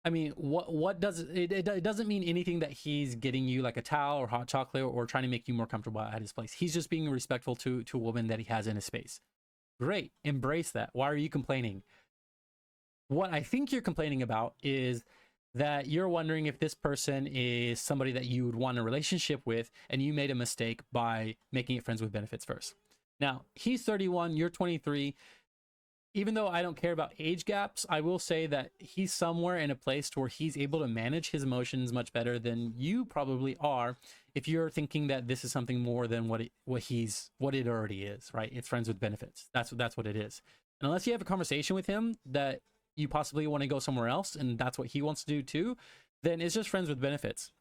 I mean, what does it doesn't mean anything that he's getting you like a towel or hot chocolate or trying to make you more comfortable at his place. He's just being respectful to a woman that he has in his space. Great. Embrace that. Why are you complaining? What I think you're complaining about is that you're wondering if this person is somebody that you would want a relationship with and you made a mistake by making it friends with benefits first. Now, he's 31, you're 23. Even though I don't care about age gaps, I will say that he's somewhere in a place where he's able to manage his emotions much better than you probably are if you're thinking that this is something more than what it already is, right? It's friends with benefits. That's what it is. And unless you have a conversation with him that you possibly want to go somewhere else and that's what he wants to do too, then it's just friends with benefits.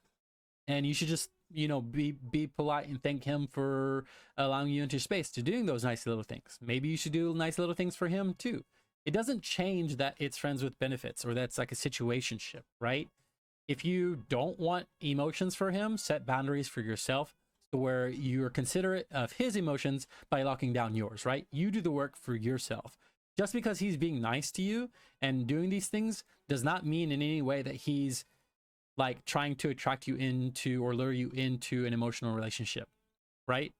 And you should just, be polite and thank him for allowing you into space to doing those nice little things. Maybe you should do nice little things for him too. It doesn't change that it's friends with benefits or that's like a situationship, right? If you don't want emotions for him, set boundaries for yourself to where you're considerate of his emotions by locking down yours, right? You do the work for yourself. Just because he's being nice to you and doing these things does not mean in any way that he's like trying to attract you into or lure you into an emotional relationship, right?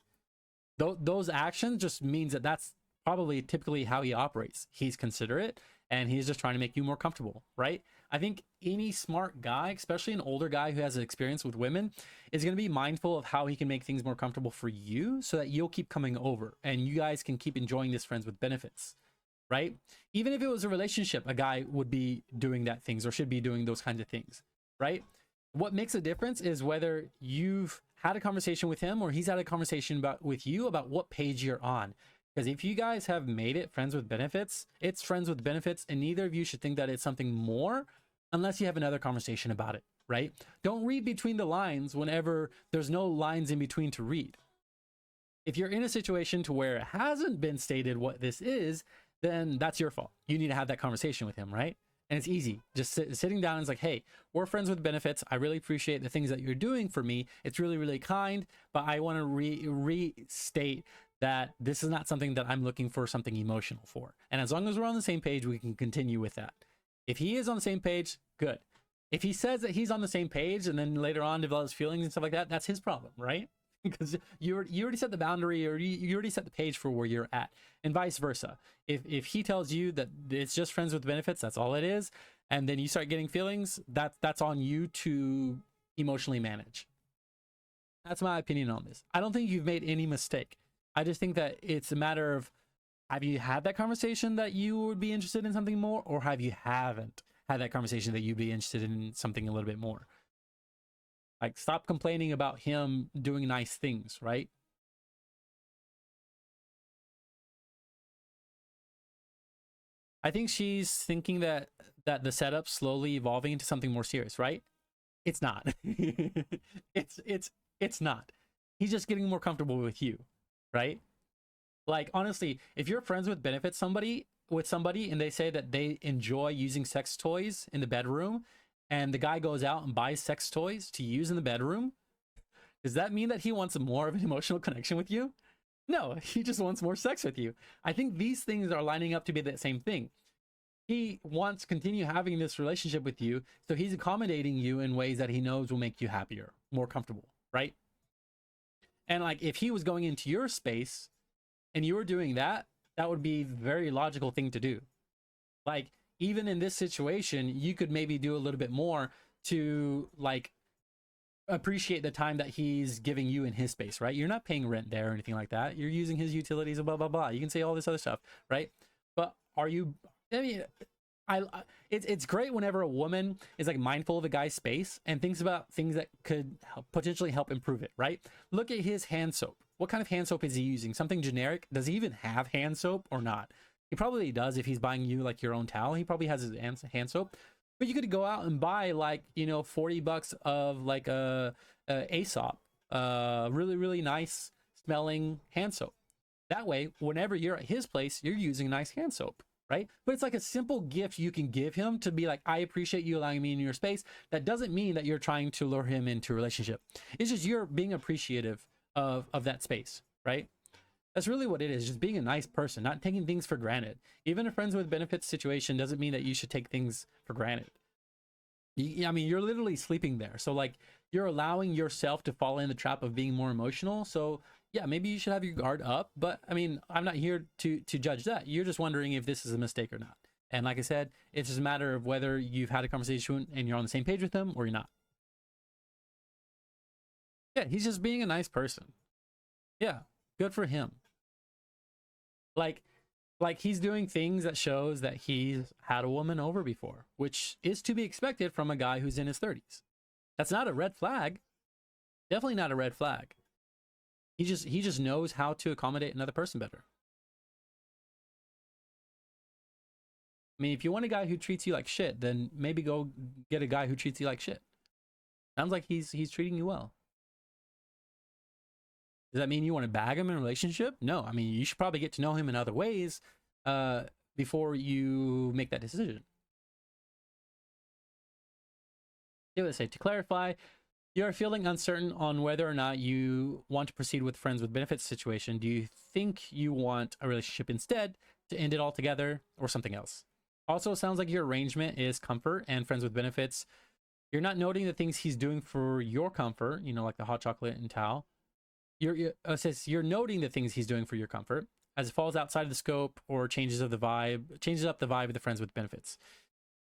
Those actions just means that that's probably typically how he operates. He's considerate and he's just trying to make you more comfortable, right? I think any smart guy, especially an older guy who has experience with women, is going to be mindful of how he can make things more comfortable for you so that you'll keep coming over and you guys can keep enjoying this friends with benefits, right? Even if it was a relationship, a guy would be doing that things or should be doing those kinds of things, right? What makes a difference is whether you've had a conversation with him or he's had a conversation with you about what page you're on. Because if you guys have made it friends with benefits, it's friends with benefits, and neither of you should think that it's something more unless you have another conversation about it, right? Don't read between the lines whenever there's no lines in between to read. If you're in a situation to where it hasn't been stated what this is, then that's your fault. You need to have that conversation with him, right? And it's easy. Just sitting down and it's like, hey, we're friends with benefits. I really appreciate the things that you're doing for me. It's really, really kind. But I want to restate that this is not something that I'm looking for something emotional for. And as long as we're on the same page, we can continue with that. If he is on the same page, good. If he says that he's on the same page and then later on develops feelings and stuff like that, that's his problem, right? Because you already set the boundary or you already set the page for where you're at, and vice versa. If he tells you that it's just friends with benefits, that's all it is, and then you start getting feelings, that's on you to emotionally manage. That's my opinion on this. I don't think you've made any mistake. I just think that it's a matter of, have you had that conversation that you would be interested in something more, or have you haven't had that conversation that you'd be interested in something a little bit more? Like, stop complaining about him doing nice things, right? I think she's thinking that the setup's slowly evolving into something more serious, right? It's not. it's not. He's just getting more comfortable with you, right? Like, honestly, if you're friends with benefits with somebody and they say that they enjoy using sex toys in the bedroom, and the guy goes out and buys sex toys to use in the bedroom, does that mean that he wants more of an emotional connection with you? No, he just wants more sex with you. I think these things are lining up to be the same thing. He wants to continue having this relationship with you, so he's accommodating you in ways that he knows will make you happier, more comfortable, right? And like, if he was going into your space and you were doing that, that would be a very logical thing to do. Like, even in this situation, you could maybe do a little bit more to like appreciate the time that he's giving you in his space, right? You're not paying rent there or anything like that. You're using his utilities, blah blah blah. You can say all this other stuff, right? But are you? I mean, it's great whenever a woman is like mindful of a guy's space and thinks about things that could potentially help improve it, right? Look at his hand soap. What kind of hand soap is he using? Something generic? Does he even have hand soap or not? He probably does. If he's buying you like your own towel, he probably has his hand soap. But you could go out and buy like, you know, $40 of like a Aesop, really really nice smelling hand soap. That way, whenever you're at his place, you're using nice hand soap, right? But it's like a simple gift you can give him to be like, I appreciate you allowing me in your space. That doesn't mean that you're trying to lure him into a relationship. It's just you're being appreciative of that space, right? That's really what it is, just being a nice person, not taking things for granted. Even a friends with benefits situation doesn't mean that you should take things for granted. I mean, you're literally sleeping there. So like you're allowing yourself to fall in the trap of being more emotional. So yeah, maybe you should have your guard up, but I mean, I'm not here to judge that. You're just wondering if this is a mistake or not. And like I said, it's just a matter of whether you've had a conversation and you're on the same page with them or you're not. Yeah, he's just being a nice person. Yeah, good for him. Like he's doing things that shows that he's had a woman over before, which is to be expected from a guy who's in his 30s. That's not a red flag. Definitely not a red flag. He just knows how to accommodate another person better. I mean, if you want a guy who treats you like shit, then maybe go get a guy who treats you like shit. Sounds like he's treating you well. Does that mean you want to bag him in a relationship? No. I mean, you should probably get to know him in other ways before you make that decision. Yeah, let's say, to clarify, you are feeling uncertain on whether or not you want to proceed with friends with benefits situation. Do you think you want a relationship instead, to end it altogether, or something else? Also, it sounds like your arrangement is comfort and friends with benefits. You're not noting the things he's doing for your comfort, you know, like the hot chocolate and towel. You're noting the things he's doing for your comfort as it falls outside of the scope or changes up the vibe of the friends with benefits.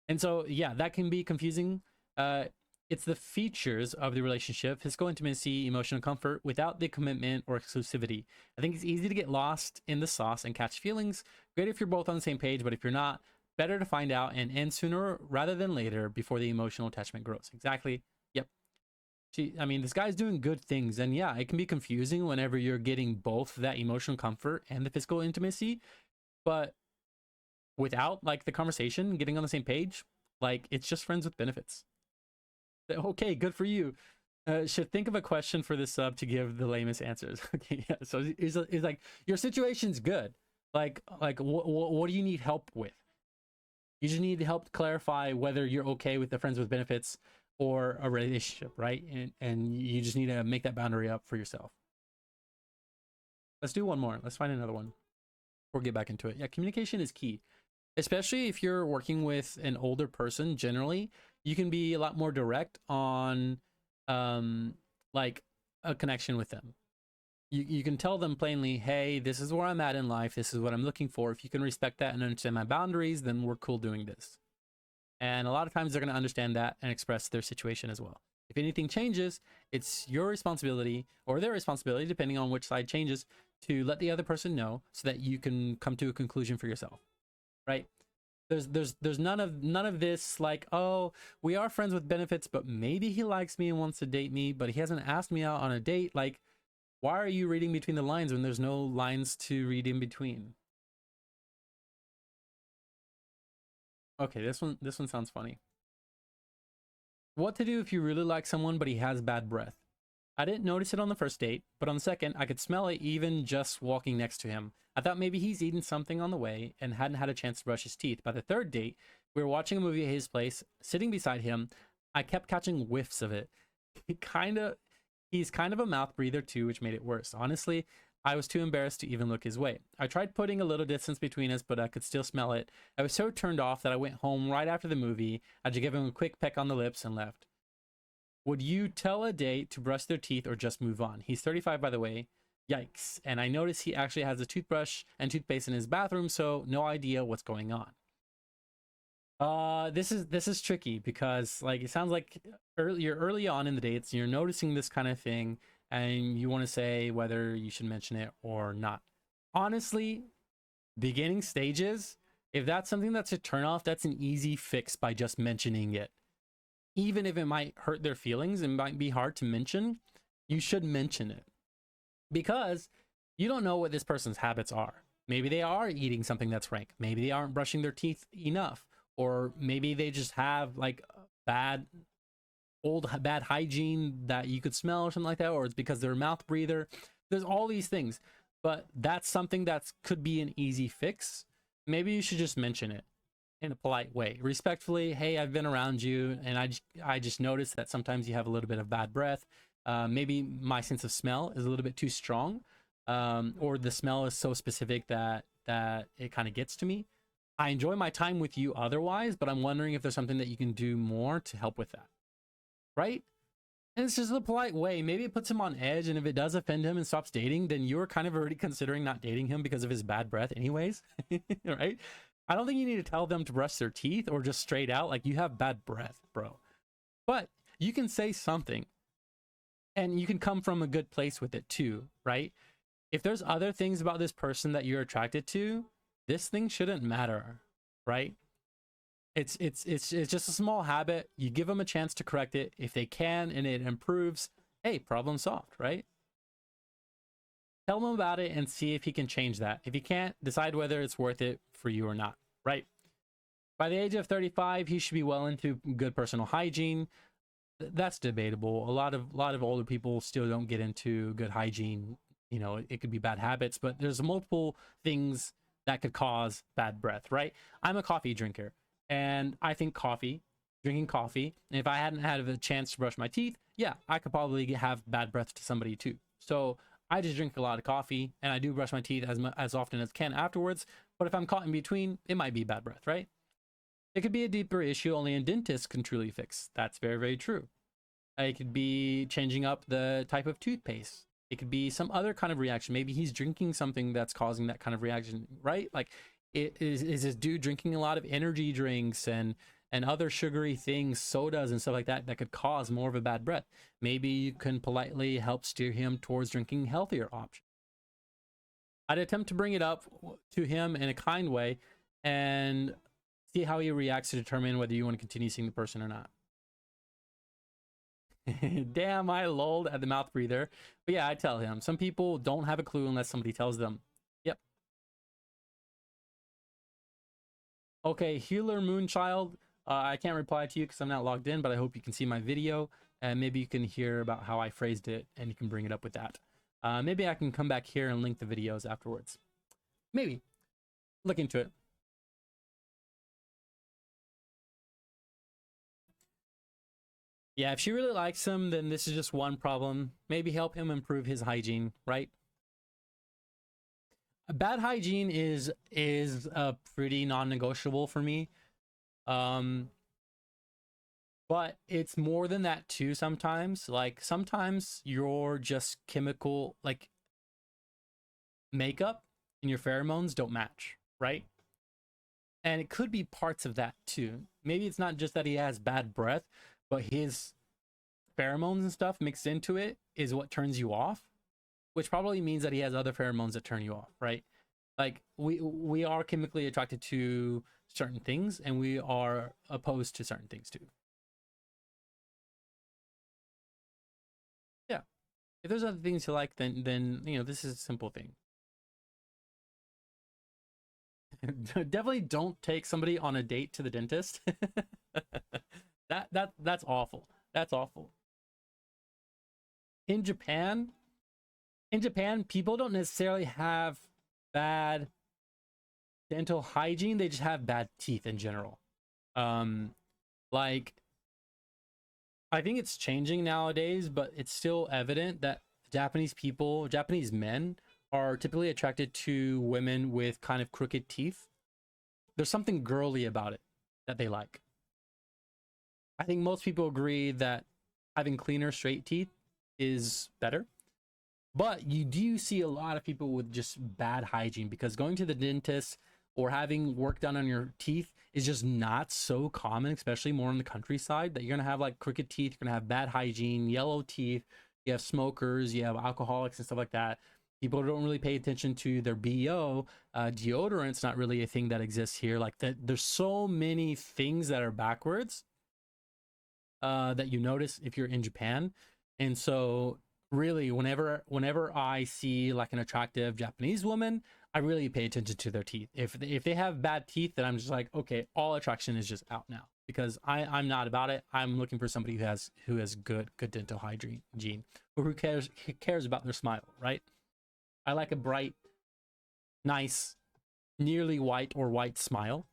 And so, yeah, that can be confusing. It's the features of the relationship, physical intimacy, emotional comfort, without the commitment or exclusivity. I think it's easy to get lost in the sauce and catch feelings. Great if you're both on the same page, but if you're not, better to find out and end sooner rather than later before the emotional attachment grows. Exactly. Yep. I mean, this guy's doing good things, and yeah, it can be confusing whenever you're getting both that emotional comfort and the physical intimacy, but without like the conversation, getting on the same page, like it's just friends with benefits. Okay, good for you. Should think of a question for this sub to give the lamest answers. Okay, yeah. So it's like your situation's good. Like what do you need help with? You just need help to clarify whether you're okay with the friends with benefits or a relationship, right? And you just need to make that boundary up for yourself. Let's do one more. Let's find another one. Or get back into it. Yeah, communication is key. Especially if you're working with an older person, generally, you can be a lot more direct on like a connection with them. You can tell them plainly, hey, this is where I'm at in life. This is what I'm looking for. If you can respect that and understand my boundaries, then we're cool doing this. And a lot of times they're going to understand that and express their situation as well. If anything changes, it's your responsibility or their responsibility, depending on which side changes, to let the other person know so that you can come to a conclusion for yourself, right? There's none of this like, oh, we are friends with benefits, but maybe he likes me and wants to date me, but he hasn't asked me out on a date. Like, why are you reading between the lines when there's no lines to read in between? Okay, this one sounds funny. What to do if you really like someone but he has bad breath? I didn't notice it on the first date, but on the second, I could smell it even just walking next to him. I thought maybe he's eaten something on the way and hadn't had a chance to brush his teeth. By the third date, we were watching a movie at his place, sitting beside him. I kept catching whiffs of it. He's kind of a mouth breather too, which made it worse. Honestly, I was too embarrassed to even look his way. I tried putting a little distance between us, but I could still smell it. I was so turned off that I went home right after the movie. I just gave him a quick peck on the lips and left. Would you tell a date to brush their teeth or just move on? He's 35, by the way. Yikes. And I noticed he actually has a toothbrush and toothpaste in his bathroom, so no idea what's going on. This is tricky because like it sounds like you're early on in the dates, you're noticing this kind of thing, and you want to say whether you should mention it or not. Honestly, beginning stages, if that's something that's a turnoff, that's an easy fix by just mentioning it. Even if it might hurt their feelings and might be hard to mention, you should mention it because you don't know what this person's habits are. Maybe they are eating something that's rank. Maybe they aren't brushing their teeth enough, or maybe they just have like bad hygiene that you could smell or something like that, or it's because they're a mouth breather. There's all these things, but that's something that could be an easy fix. Maybe you should just mention it in a polite way, respectfully. Hey, I've been around you and I just noticed that sometimes you have a little bit of bad breath. Maybe my sense of smell is a little bit too strong, or the smell is so specific that it kind of gets to me. I enjoy my time with you otherwise, but I'm wondering if there's something that you can do more to help with that, right? And it's just a polite way. Maybe it puts him on edge, and if it does offend him and stops dating, then you're kind of already considering not dating him because of his bad breath anyways. Right? I don't think you need to tell them to brush their teeth or just straight out like you have bad breath, bro. But you can say something, and you can come from a good place with it too, right? If there's other things about this person that you're attracted to, this thing shouldn't matter, right? It's just a small habit. You give them a chance to correct it. If they can and it improves, hey, problem solved, right? Tell him about it and see if he can change that. If he can't, decide whether it's worth it for you or not, right? By the age of 35, he should be well into good personal hygiene. That's debatable. A lot of older people still don't get into good hygiene. You know, it could be bad habits, but there's multiple things that could cause bad breath, right? I'm a coffee drinker, and I think drinking coffee, and if I hadn't had a chance to brush my teeth, yeah, I could probably have bad breath to somebody too. So I just drink a lot of coffee, and I do brush my teeth as often as I can afterwards. But if I'm caught in between, it might be bad breath, right? It could be a deeper issue only a dentist can truly fix. That's very, very true. It could be changing up the type of toothpaste. It could be some other kind of reaction. Maybe he's drinking something that's causing that kind of reaction, right? Like, is this dude drinking a lot of energy drinks and other sugary things, sodas and stuff like that, that could cause more of a bad breath? Maybe you can politely help steer him towards drinking healthier options. I'd attempt to bring it up to him in a kind way and see how he reacts to determine whether you want to continue seeing the person or not. Damn, I lolled at the mouth breather. But yeah, I tell him. Some people don't have a clue unless somebody tells them. Yep. Okay, Healer Moonchild. I can't reply to you because I'm not logged in, but I hope you can see my video and maybe you can hear about how I phrased it and you can bring it up with that. Maybe I can come back here and link the videos afterwards. Maybe. Look into it. Yeah, if she really likes him, then this is just one problem. Maybe help him improve his hygiene, right? Bad hygiene is pretty non-negotiable for me. But it's more than that too sometimes. Like sometimes your just chemical like makeup and your pheromones don't match, right? And it could be parts of that too. Maybe it's not just that he has bad breath, but his pheromones and stuff mixed into it is what turns you off, which probably means that he has other pheromones that turn you off, right? Like we are chemically attracted to certain things and we are opposed to certain things too. Yeah. If there's other things you like, then you know, this is a simple thing. Definitely don't take somebody on a date to the dentist. That's awful. That's awful. In Japan, people don't necessarily have bad dental hygiene. They just have bad teeth in general. Like I think it's changing nowadays, but it's still evident that Japanese men are typically attracted to women with kind of crooked teeth. There's something girly about it that they like. I think most people agree that having cleaner, straight teeth is better. But you do see a lot of people with just bad hygiene because going to the dentist or having work done on your teeth is just not so common, especially more in the countryside, that you're gonna have like crooked teeth, you're gonna have bad hygiene, yellow teeth, you have smokers, you have alcoholics and stuff like that. People don't really pay attention to their BO. Deodorant's not really a thing that exists here. Like that, there's so many things that are backwards that you notice if you're in Japan. And so really whenever I see like an attractive Japanese woman, I really pay attention to their teeth. If they have bad teeth, then I'm just like, okay, all attraction is just out now, because I'm not about it. I'm looking for somebody who has good dental hygiene, or who cares about their smile, right? I like a bright, nice, nearly white or white smile.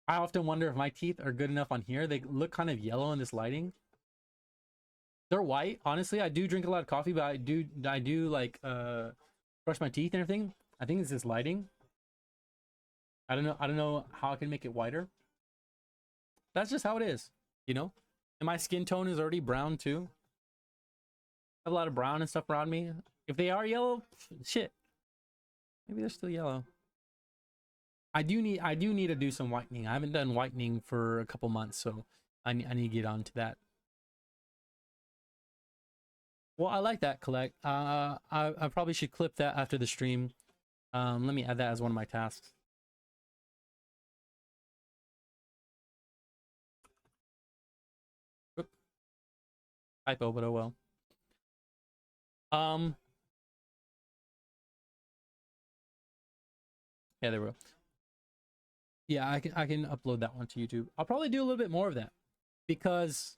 I often wonder if my teeth are good enough on here. They look kind of yellow in this lighting. They're white. Honestly, I do drink a lot of coffee, but I do like brush my teeth and everything. I think it's this lighting. I don't know how I can make it whiter. That's just how it is, you know? And my skin tone is already brown too. I have a lot of brown and stuff around me. If they are yellow, shit. Maybe they're still yellow. I do need to do some whitening. I haven't done whitening for a couple months, so I need to get on to that. Well, I like that, Collect. I probably should clip that after the stream. Let me add that as one of my tasks. Oop. Typo, but oh well. Yeah, there we go. Yeah, I can upload that one to YouTube. I'll probably do a little bit more of that, because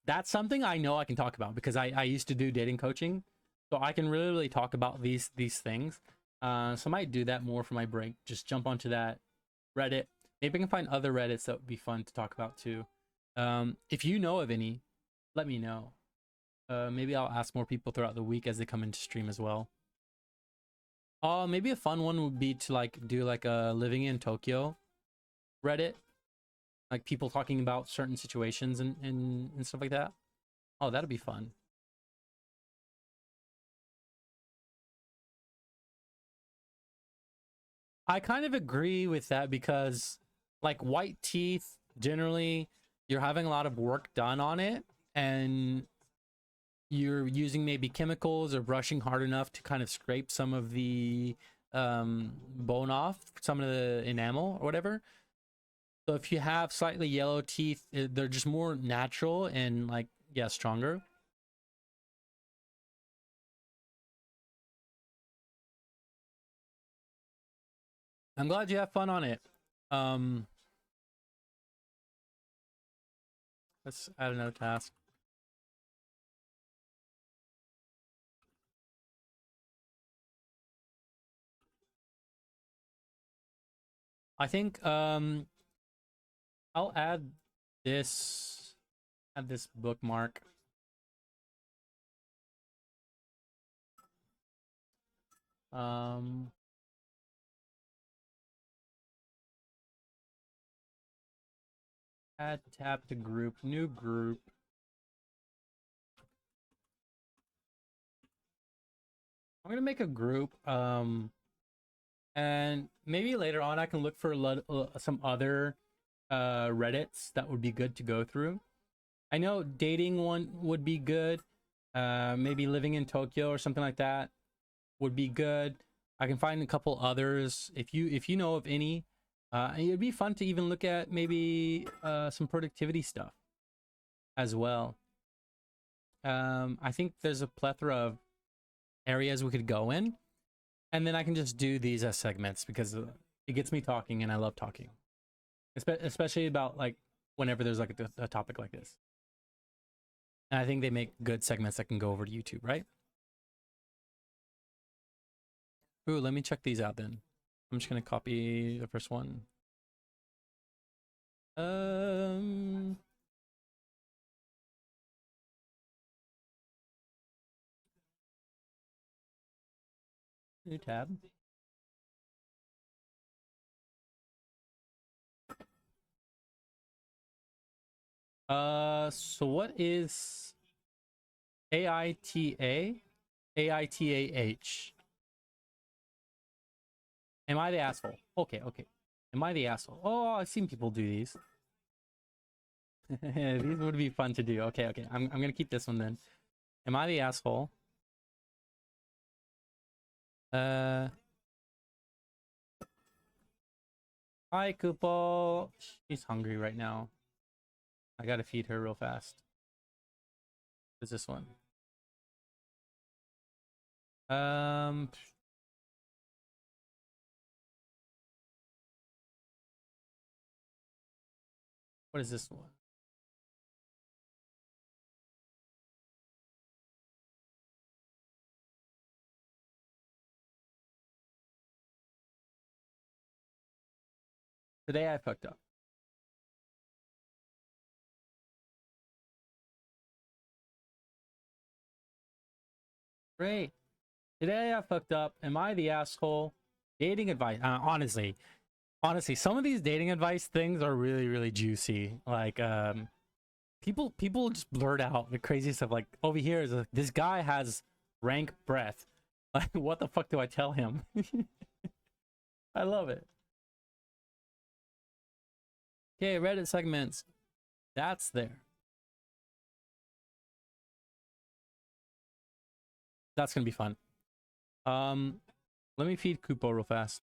that's something I know I can talk about, because I used to do dating coaching, so I can really talk about these things. So I might do that more for my break. Just jump onto that Reddit. Maybe I can find other Reddits that would be fun to talk about too. If you know of any, let me know. Maybe I'll ask more people throughout the week as they come into stream as well. Maybe a fun one would be to like do like a living in Tokyo Reddit, like people talking about certain situations and stuff like that. Oh, that'd be fun. I kind of agree with that, because like white teeth, generally you're having a lot of work done on it, and you're using maybe chemicals or brushing hard enough to kind of scrape some of the bone off, some of the enamel or whatever. So if you have slightly yellow teeth, they're just more natural and like, yeah, stronger. I'm glad you have fun on it. Let's add another task. I think I'll add this bookmark. Add tab to group, new group. I'm gonna make a group, and maybe later on I can look for some other Reddits that would be good to go through. I know dating one would be good. Maybe living in Tokyo or something like that would be good. I can find a couple others if you know of any. It'd be fun to even look at maybe some productivity stuff as well. I think there's a plethora of areas we could go in, and then I can just do these as segments, because it gets me talking, and I love talking, especially about like whenever there's like a topic like this. And I think they make good segments that can go over to YouTube, right? Ooh, let me check these out then. I'm just gonna copy the first one. New tab. So what is AITA? AITAH. Am I the asshole? Okay, okay. Am I the asshole? Oh, I've seen people do these. These would be fun to do. Okay, okay. I'm gonna keep this one then. Am I the asshole? Hi, Kupo. She's hungry right now. I gotta feed her real fast. What's this one? Um, what is this one? Today I fucked up. Great. Today I fucked up. Am I the asshole? Dating advice. Honestly, some of these dating advice things are really juicy. Like, people just blurt out the crazy stuff. Like over here is this guy has rank breath. Like, what the fuck do I tell him? I love it. Okay, Reddit segments. That's there. That's gonna be fun. Let me feed Kupo real fast.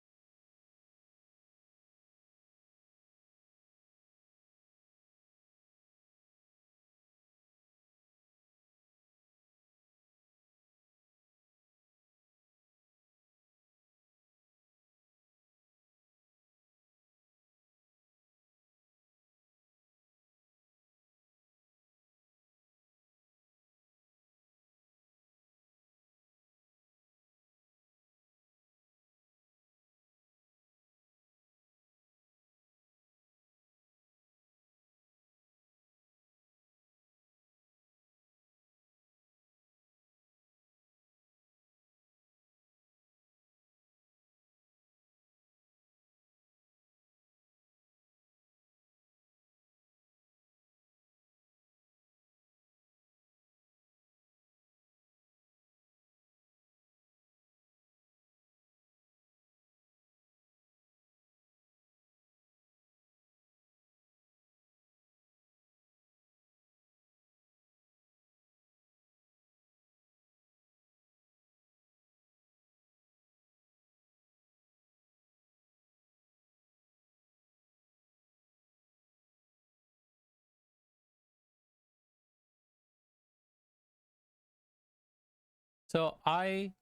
So I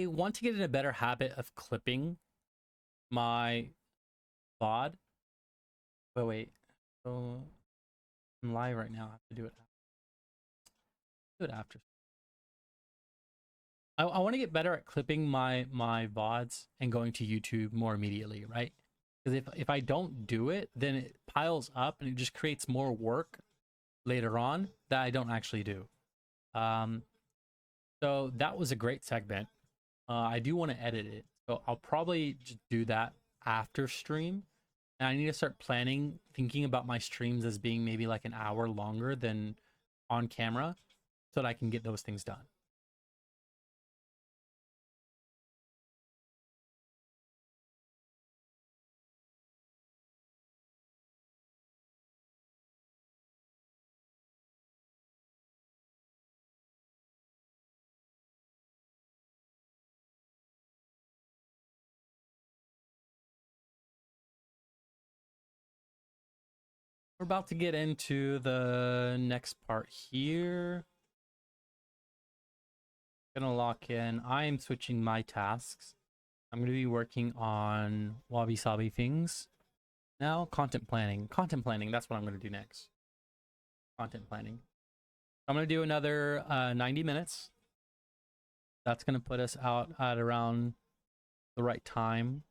want to get in a better habit of clipping my VOD. But wait, so I'm live right now. I have to do it. Do it after. I want to get better at clipping my VODs and going to YouTube more immediately, right? Because if I don't do it, then it piles up and it just creates more work later on that I don't actually do. So that was a great segment. I do want to edit it, so I'll probably just do that after stream. And I need to start planning, thinking about my streams as being maybe like an hour longer than on camera, so that I can get those things done. We're about to get into the next part here. Gonna lock in. I am switching my tasks. I'm gonna be working on wabi sabi things now. Content planning. Content planning. That's what I'm gonna do next. Content planning. I'm gonna do another 90 minutes. That's gonna put us out at around the right time.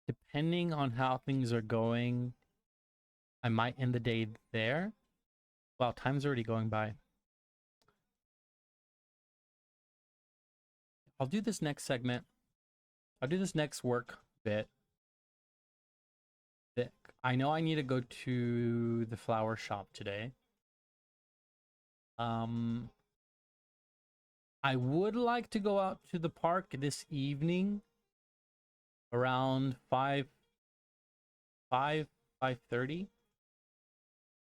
Depending on how things are going, I might end the day there. Wow, time's already going by. I'll do this next segment. I'll do this next work bit. I know I need to go to the flower shop today. I would like to go out to the park this evening around 5:30.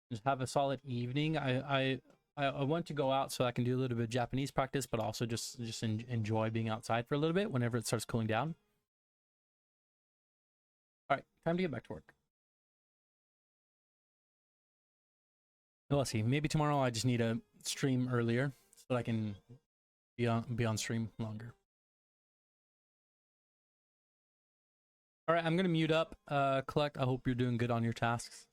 Just have a solid evening. I want to go out so I can do a little bit of Japanese practice, but also just enjoy being outside for a little bit whenever it starts cooling down. All right, time to get back to work. Well, let's see. Maybe tomorrow I just need to stream earlier so that I can be on stream longer. All right, I'm gonna mute up. Collect. I hope you're doing good on your tasks.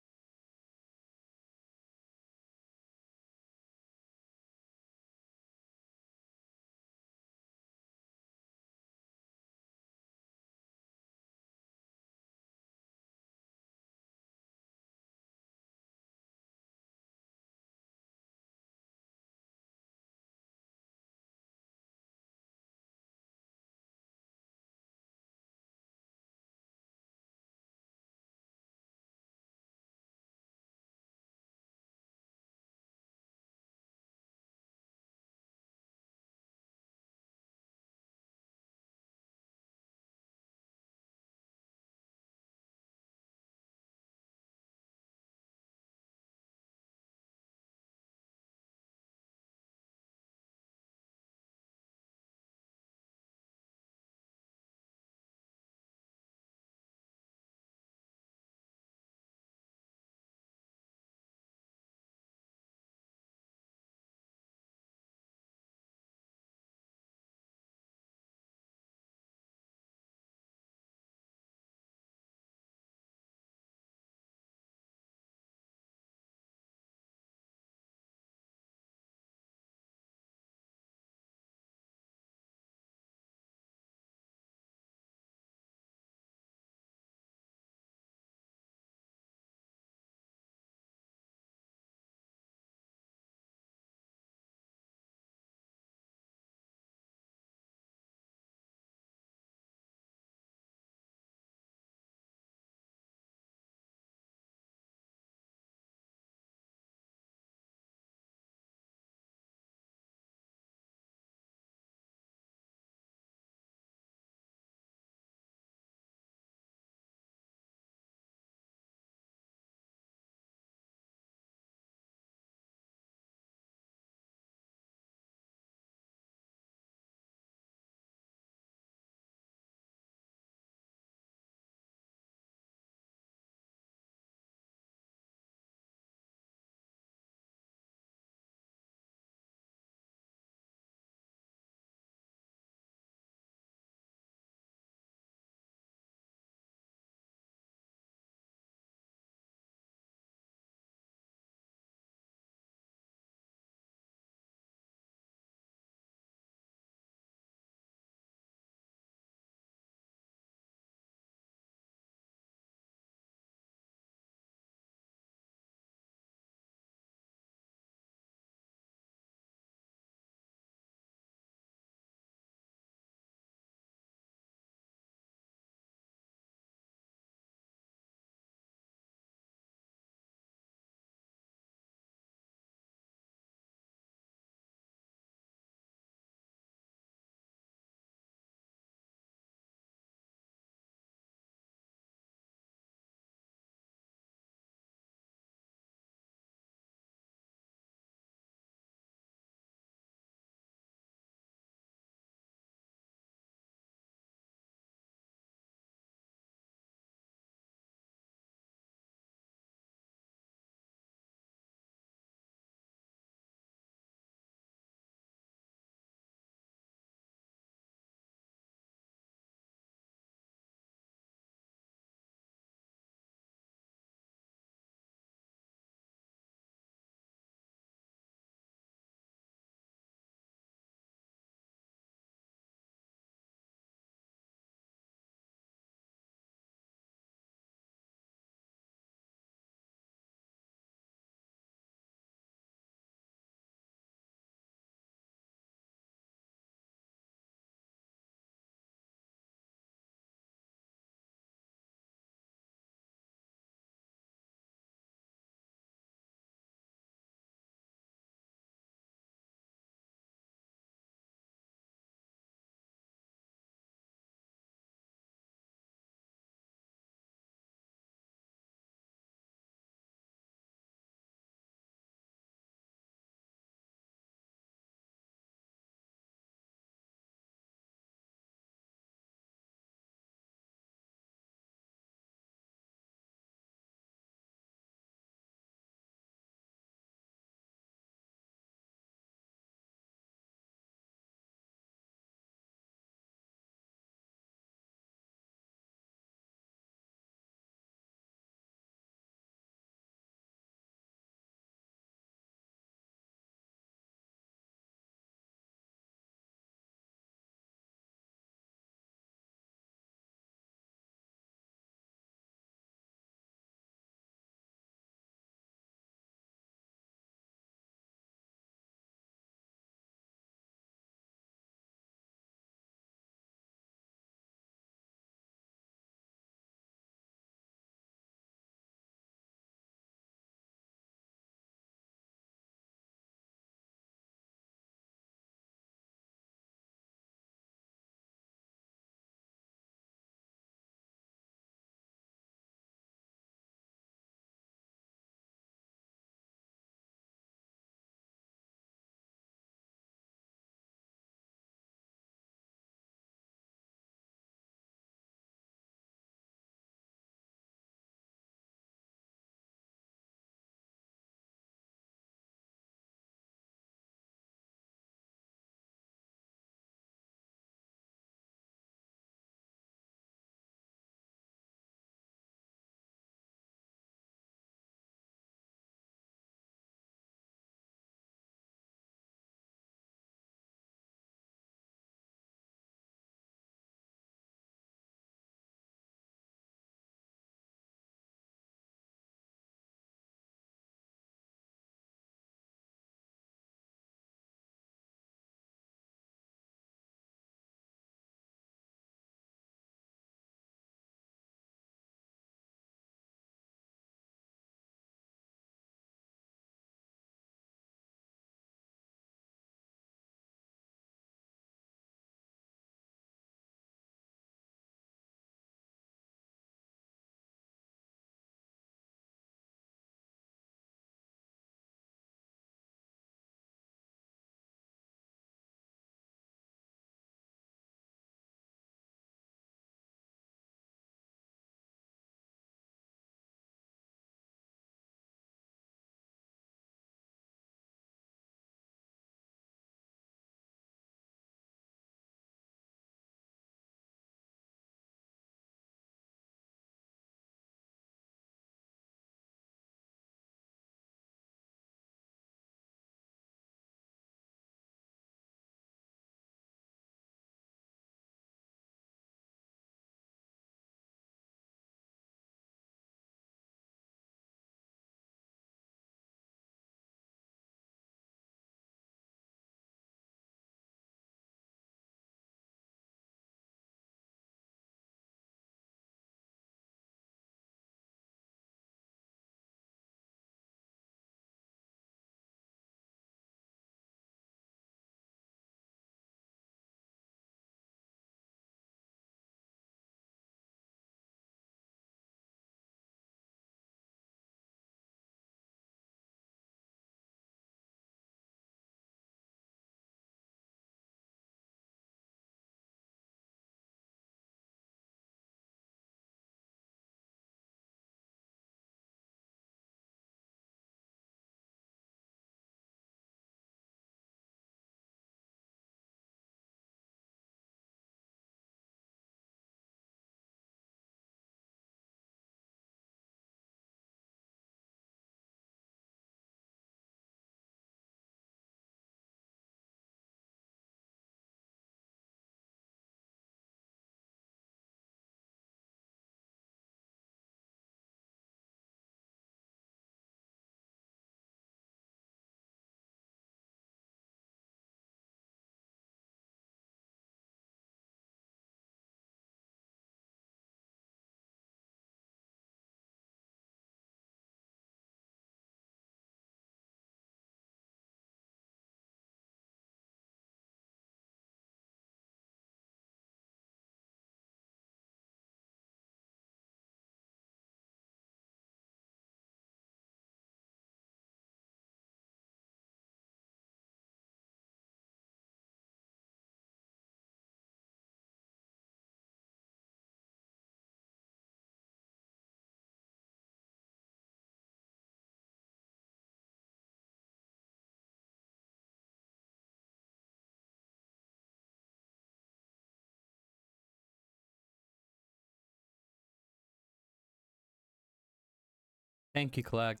Thank you, Collect.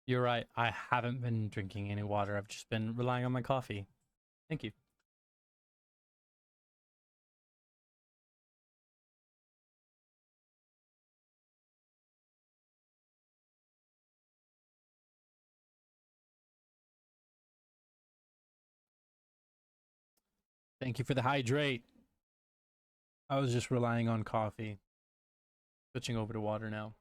You're right. I haven't been drinking any water. I've just been relying on my coffee. Thank you. Thank you for the hydrate. I was just relying on coffee. Switching over to water now.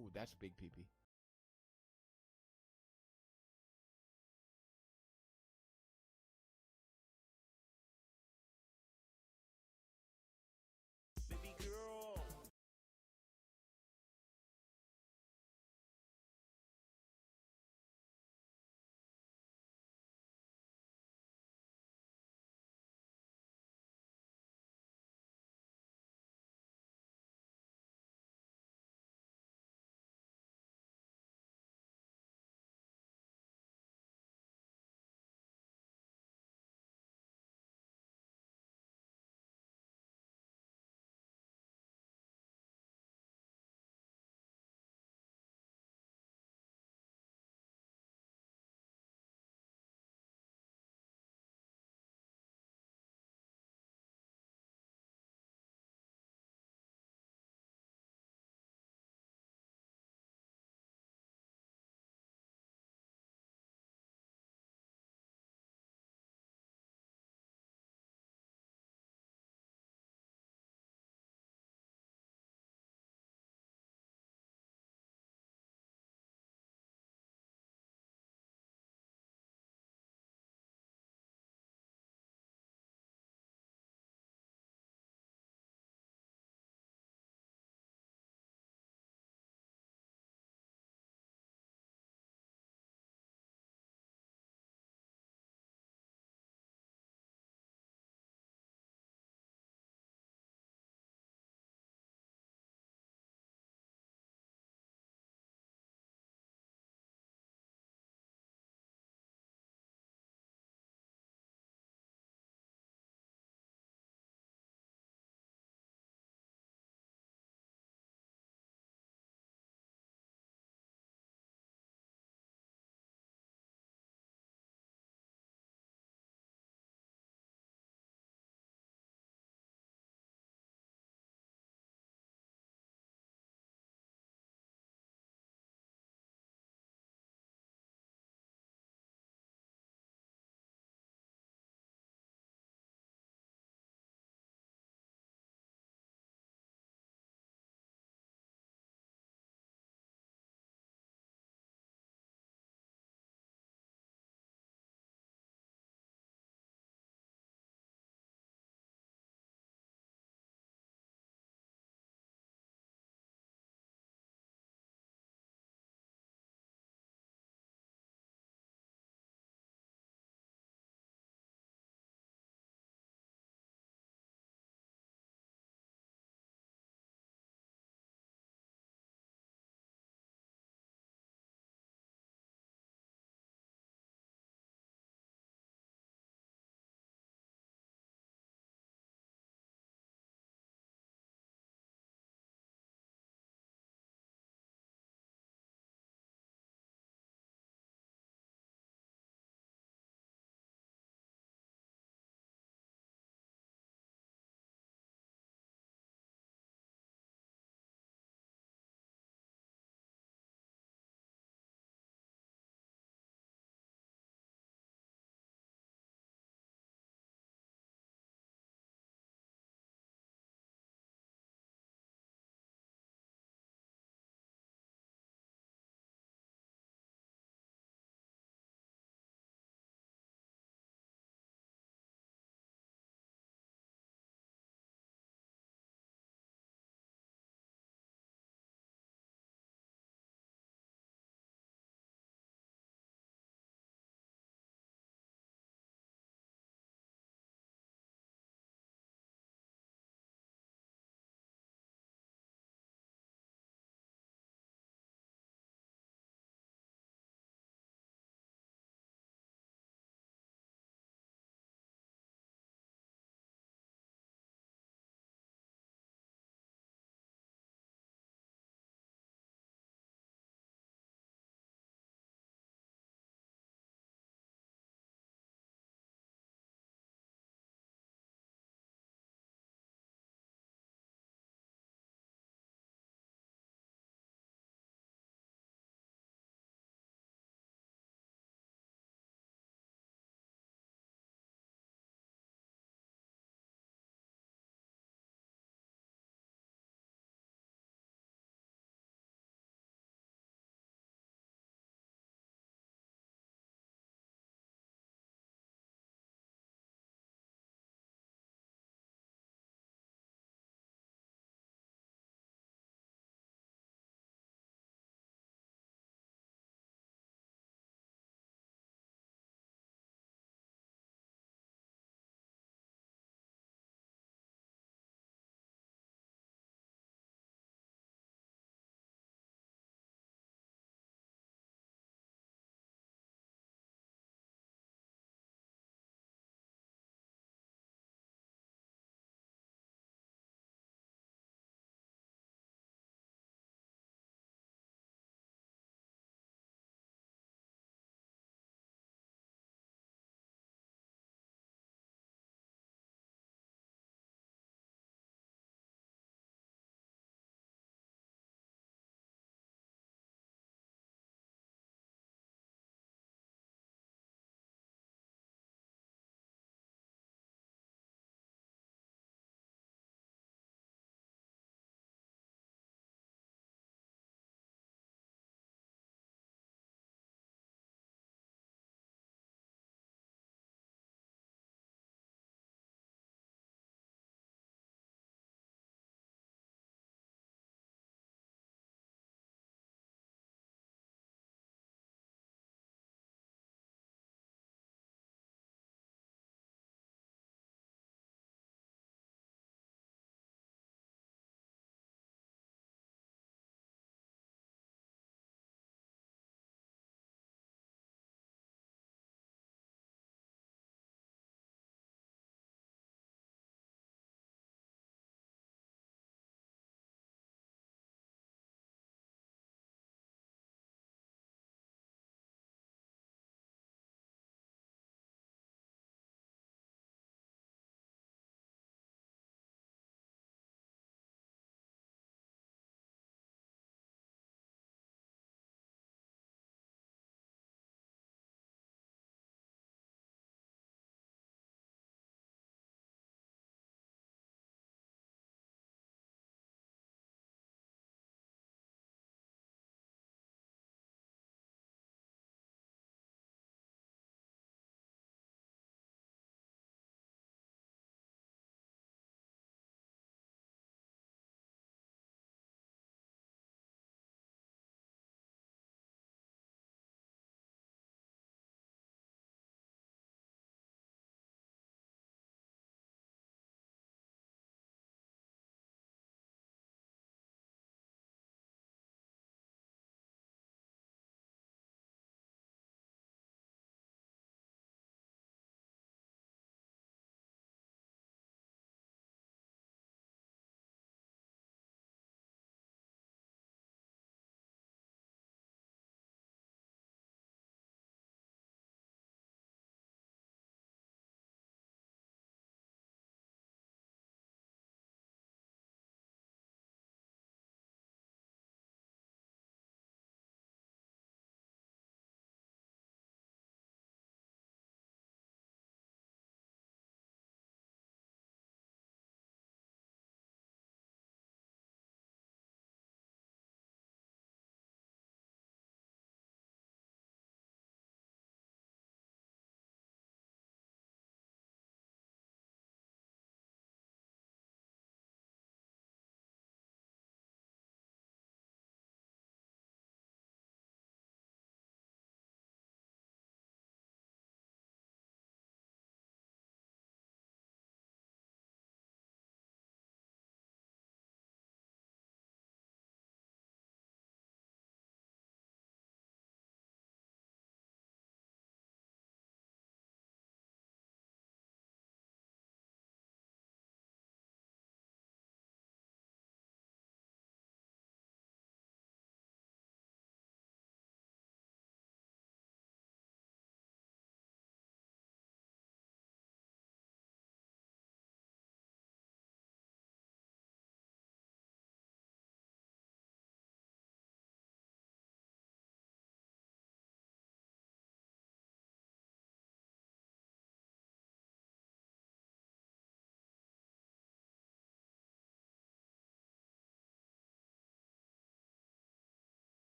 Oh, that's big pee-pee. Baby girl.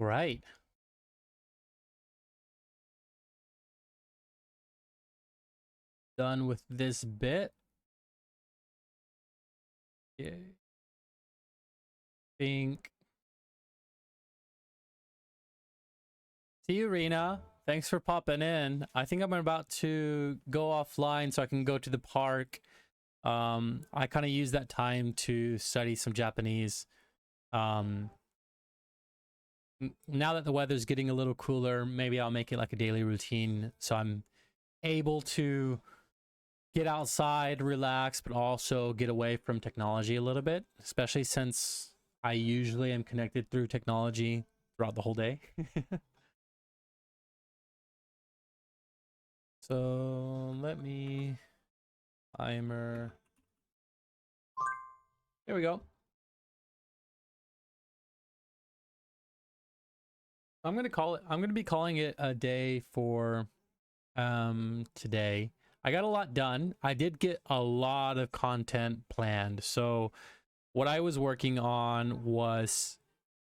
Right. Done with this bit. Yeah. Think. See you, Rena. Thanks for popping in. I think I'm about to go offline so I can go to the park. I kind of use that time to study some Japanese. Now that the weather's getting a little cooler, maybe I'll make it like a daily routine so I'm able to get outside, relax, but also get away from technology a little bit, especially since I usually am connected through technology throughout the whole day. So let me timer. There we go. I'm gonna be calling it a day for today. I got a lot done. I did get a lot of content planned. So what I was working on was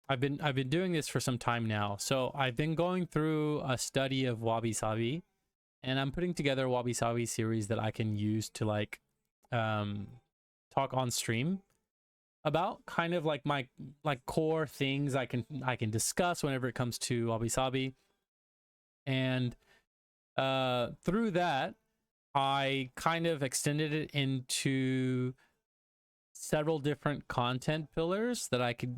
I've been doing this for some time now. So I've been going through a study of wabi sabi, and I'm putting together a wabi sabi series that I can use to like talk on stream about, kind of like my core things I can discuss whenever it comes to wabi sabi. And through that, I kind of extended it into several different content pillars that I could,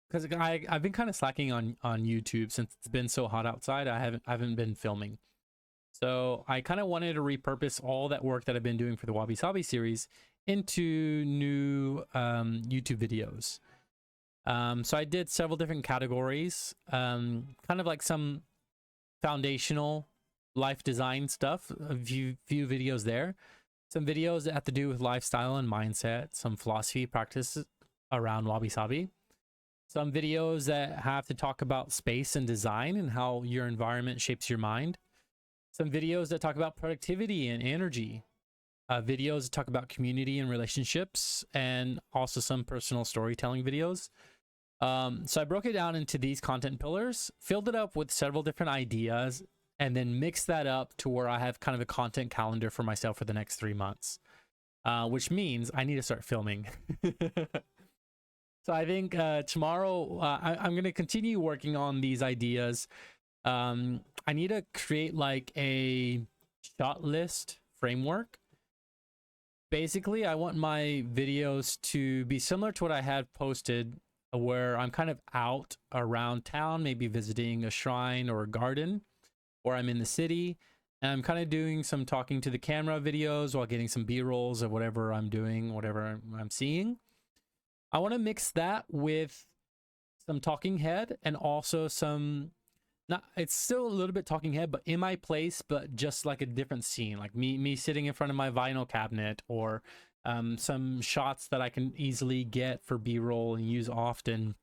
because I've been kind of slacking on YouTube since it's been so hot outside. I haven't been filming. So I kind of wanted to repurpose all that work that I've been doing for the Wabi Sabi series into new YouTube videos. So I did several different categories, kind of like some foundational life design stuff, a few videos there, some videos that have to do with lifestyle and mindset, some philosophy practices around Wabi Sabi, some videos that have to talk about space and design and how your environment shapes your mind, some videos that talk about productivity and energy, videos that talk about community and relationships, and also some personal storytelling videos. So I broke it down into these content pillars, filled it up with several different ideas, and then mixed that up to where I have kind of a content calendar for myself for the next 3 months, which means I need to start filming. So I think tomorrow I'm going to continue working on these ideas. I need to create like a shot list framework. Basically, I want my videos to be similar to what I had posted, where I'm kind of out around town, maybe visiting a shrine or a garden, or I'm in the city, and I'm kind of doing some talking to the camera videos while getting some B-rolls of whatever I'm doing, whatever I'm seeing. I want to mix that with some talking head and also some, not, it's still a little bit talking head, but in my place, but just like a different scene, like me sitting in front of my vinyl cabinet, or some shots that I can easily get for B-roll and use often.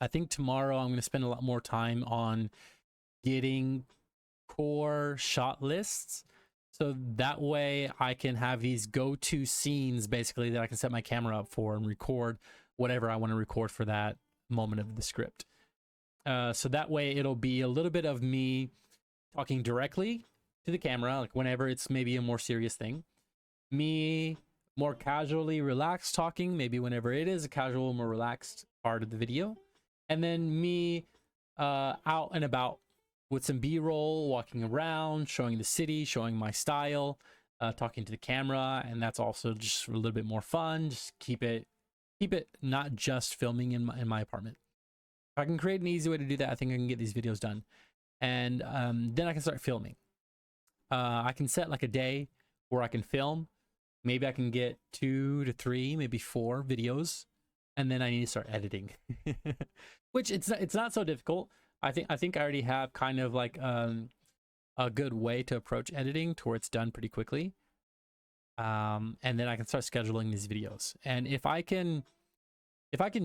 I think tomorrow I'm going to spend a lot more time on getting core shot lists, so that way I can have these go-to scenes basically that I can set my camera up for and record whatever I want to record for that moment of the script. So that way it'll be a little bit of me talking directly to the camera, like whenever it's maybe a more serious thing, me more casually relaxed talking, maybe whenever it is a casual, more relaxed part of the video, and then me out and about with some B-roll, walking around, showing the city, showing my style, talking to the camera, and that's also just a little bit more fun. Just keep it not just filming in my apartment. If I can create an easy way to do that, I think I can get these videos done, and then I can start filming. I can set like a day where I can film. Maybe I can get 2 to 3, maybe 4 videos, and then I need to start editing, which it's not so difficult. I think I already have kind of like a good way to approach editing to where it's done pretty quickly. And then I can start scheduling these videos. And if I can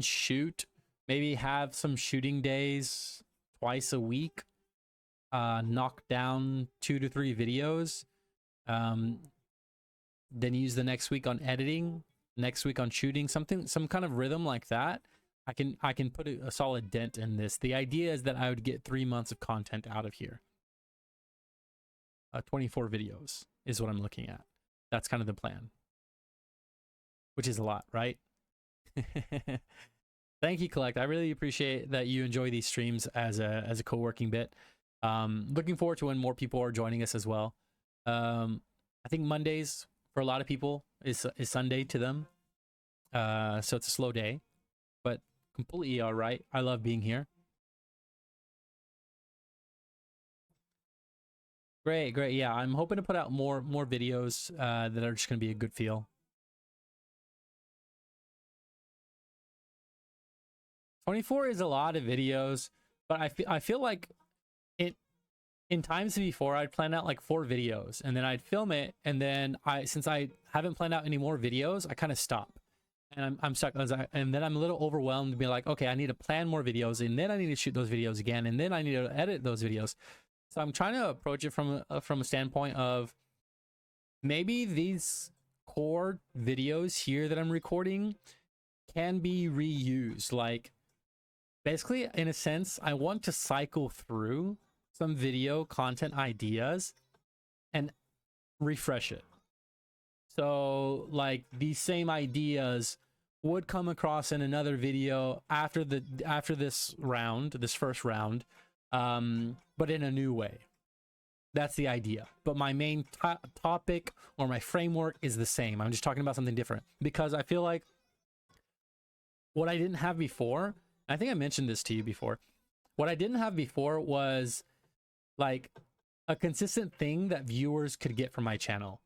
shoot, maybe have some shooting days twice a week, knock down 2 to 3 videos, then use the next week on editing, next week on shooting, some kind of rhythm like that. I can put a solid dent in this. The idea is that I would get 3 months of content out of here. 24 videos is what I'm looking at. That's kind of the plan, which is a lot, right? Thank you, Collect. I really appreciate that you enjoy these streams as a co-working bit. Looking forward to when more people are joining us as well. I think Mondays for a lot of people is Sunday to them. So it's a slow day, but completely all right. I love being here. Great, great. Yeah, I'm hoping to put out more videos that are just going to be a good feel. 24 is a lot of videos, but I feel like it in times before I'd plan out like 4 videos and then I'd film it, and then since I haven't planned out any more videos, I kind of stop. And I'm stuck, and then I'm a little overwhelmed to be like, okay, I need to plan more videos, and then I need to shoot those videos again, and then I need to edit those videos. So I'm trying to approach it from a standpoint of maybe these core videos here that I'm recording can be reused. Like, basically, in a sense, I want to cycle through some video content ideas and refresh it. So like these same ideas would come across in another video after this first round, but in a new way. That's the idea. But my main topic or my framework is the same. I'm just talking about something different because I feel like what I didn't have before, I think I mentioned this to you before, what I didn't have before was like a consistent thing that viewers could get from my channel.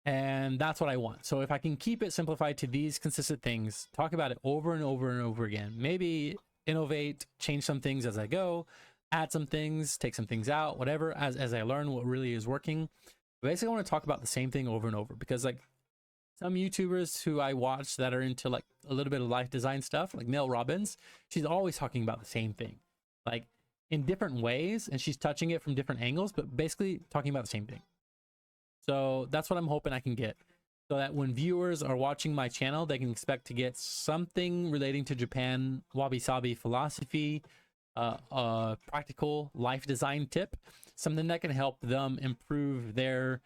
And that's what I want. So if I can keep it simplified to these consistent things, talk about it over and over and over again, maybe innovate, change some things as I go, add some things, take some things out, whatever, as I learn what really is working. Basically, I want to talk about the same thing over and over because like some YouTubers who I watch that are into like a little bit of life design stuff, like Mel Robbins, she's always talking about the same thing, like in different ways, and she's touching it from different angles, but basically talking about the same thing. So that's what I'm hoping I can get, so that when viewers are watching my channel, they can expect to get something relating to Japan wabi-sabi philosophy, practical life design tip, something that can help them improve their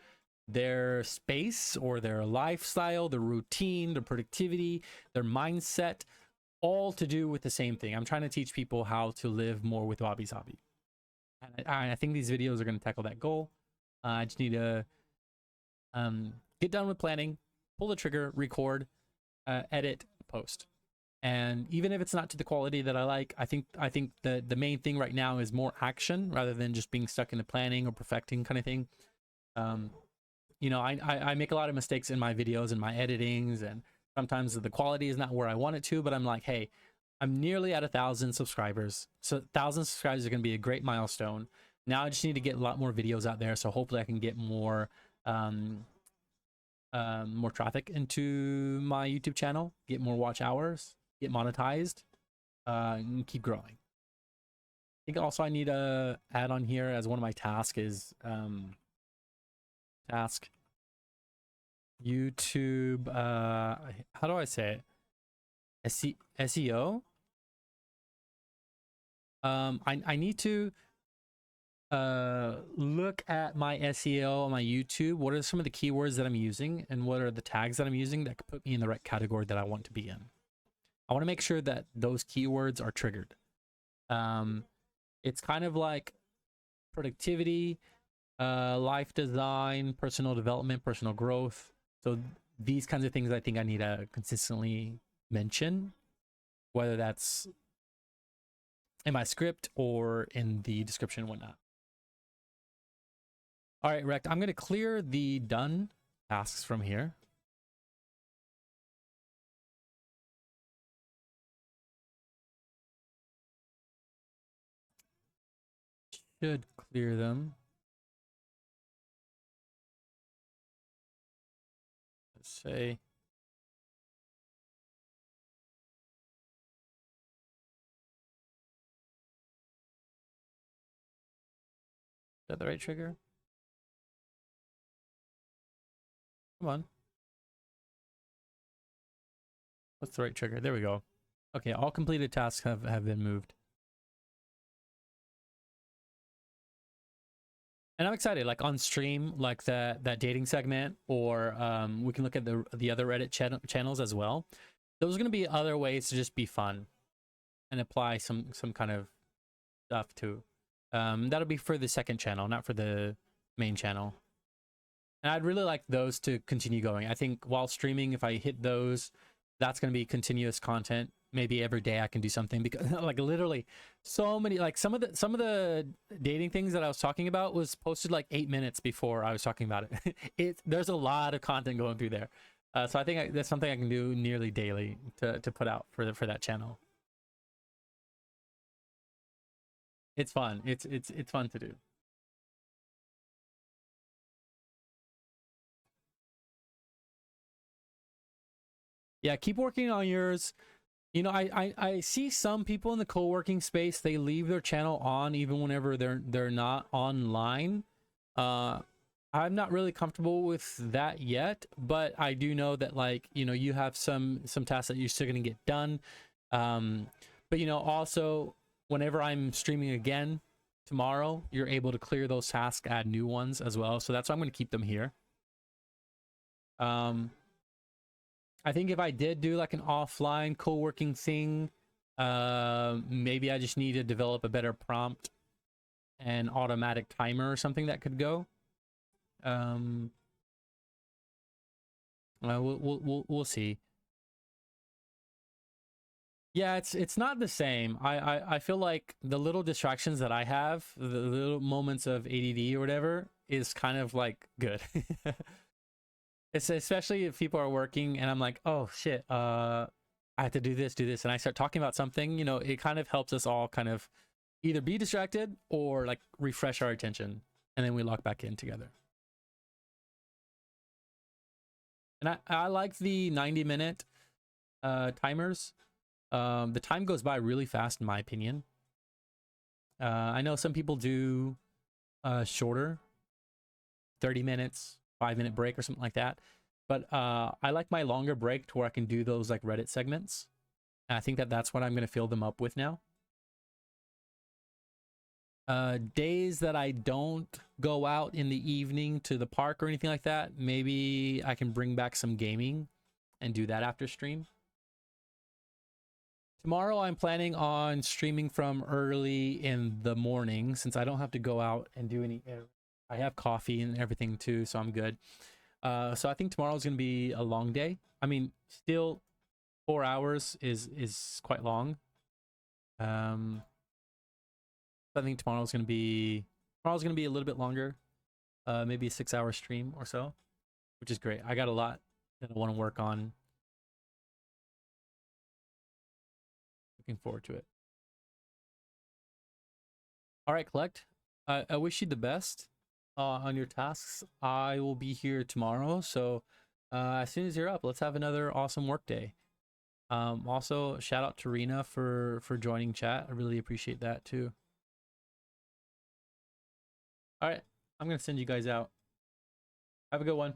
space or their lifestyle, their routine, their productivity, their mindset, all to do with the same thing. I'm trying to teach people how to live more with wabi-sabi. And I think these videos are going to tackle that goal. I just need to get done with planning, pull the trigger, record, edit, post. And even if it's not to the quality that I like, I think the main thing right now is more action rather than just being stuck in the planning or perfecting kind of thing. You know, I make a lot of mistakes in my videos and my editings, and sometimes the quality is not where I want it to, but I'm like, hey, I'm nearly at 1,000 subscribers. So 1,000 subscribers are going to be a great milestone. Now I just need to get a lot more videos out there. So hopefully I can get more traffic into my YouTube channel, get more watch hours, get monetized, and keep growing. I think also I need to add on here as one of my tasks is task YouTube, how do I say it? SEO. I need to look at my SEO on my YouTube. What are some of the keywords that I'm using, and what are the tags that I'm using that could put me in the right category that I want to be in? I want to make sure that those keywords are triggered. It's kind of like productivity, life design, personal development, personal growth. So these kinds of things I think I need to consistently mention, whether that's in my script or in the description and whatnot. All right, Rect, I'm going to clear the done tasks from here. Should clear them. Let's say. Is that the right trigger? Come on. What's the right trigger? There we go. Okay, all completed tasks have been moved. And I'm excited, like on stream, like that dating segment, or we can look at the other Reddit channels as well. Those are going to be other ways to just be fun and apply some kind of stuff too. That'll be for the second channel, not for the main channel. And I'd really like those to continue going. I think while streaming, if I hit those, that's going to be continuous content. Maybe every day I can do something, because like literally so many, like some of the dating things that I was talking about was posted like 8 minutes before I was talking about it. There's a lot of content going through there. So I think that's something I can do nearly daily to put out for that channel. It's fun. It's fun to do. Yeah, keep working on yours. You know, I see some people in the co-working space, they leave their channel on even whenever they're not online. I'm not really comfortable with that yet, but I do know that, like, you know, you have some tasks that you're still gonna get done. But you know, also whenever I'm streaming again tomorrow, you're able to clear those tasks, add new ones as well. So that's why I'm gonna keep them here. I think if I did do like an offline co-working thing, maybe I just need to develop a better prompt and automatic timer or something that could go. We'll see. Yeah, it's not the same. I feel like the little distractions that I have, the little moments of ADD or whatever, is kind of like good. It's especially if people are working and I'm like, oh shit, I have to do this, and I start talking about something, you know, it kind of helps us all kind of either be distracted or like refresh our attention, and then we lock back in together. And I like the 90-minute timers. The time goes by really fast in my opinion. I know some people do shorter, 30 minutes, 5-minute break or something like that. But I like my longer break to where I can do those like Reddit segments. And I think that's what I'm going to fill them up with now. Days that I don't go out in the evening to the park or anything like that, maybe I can bring back some gaming and do that after stream. Tomorrow I'm planning on streaming from early in the morning, since I don't have to go out and do any. I have coffee and everything too, so I'm good. So I think tomorrow's gonna be a long day. I mean, still 4 hours is quite long. I think tomorrow's gonna be a little bit longer. Maybe a 6-hour stream or so, which is great. I got a lot that I want to work on. Looking forward to it. All right, Collect. I wish you the best on your tasks. I will be here tomorrow, so as soon as you're up, let's have another awesome work day. Also, shout out to Rena for joining chat. I really appreciate that too. All right, I'm gonna send you guys out. Have a good one.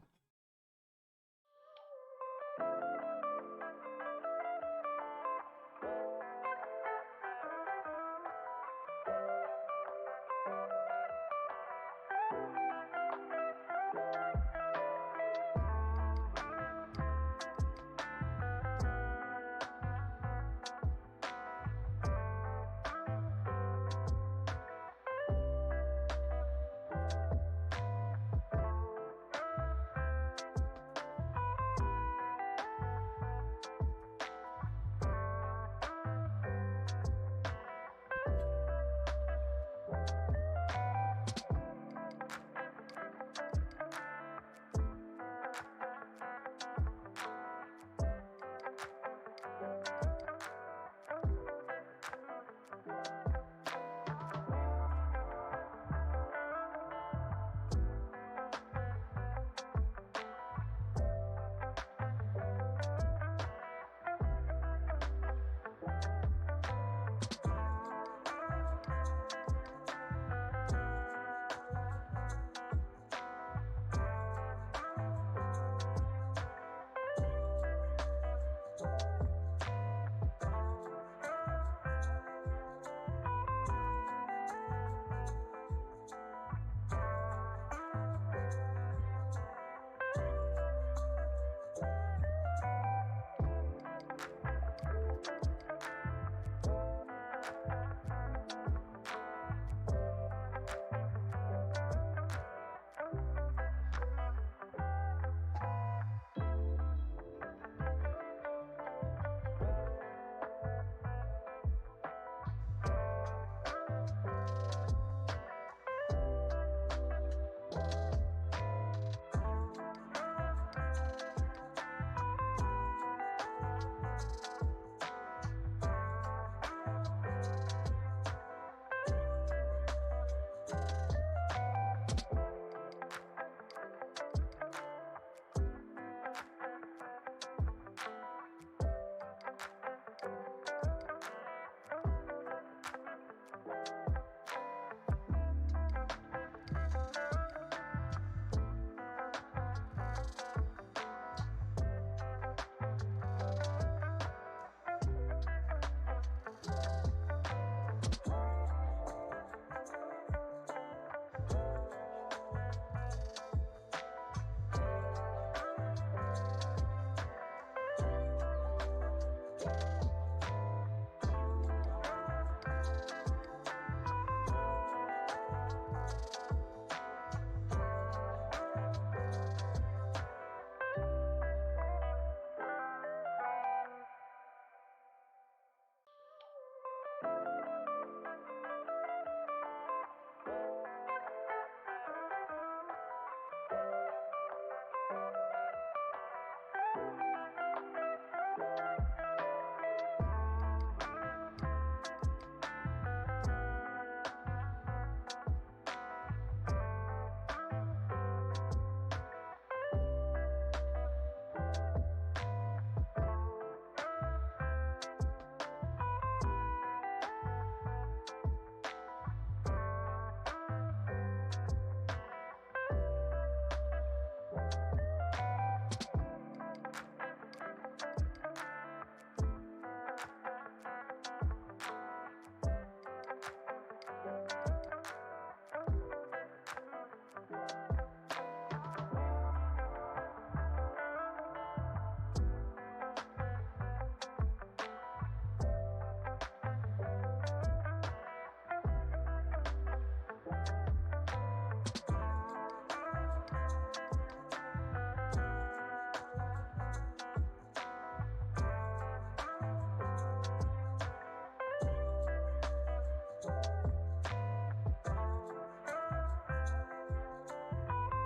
shot.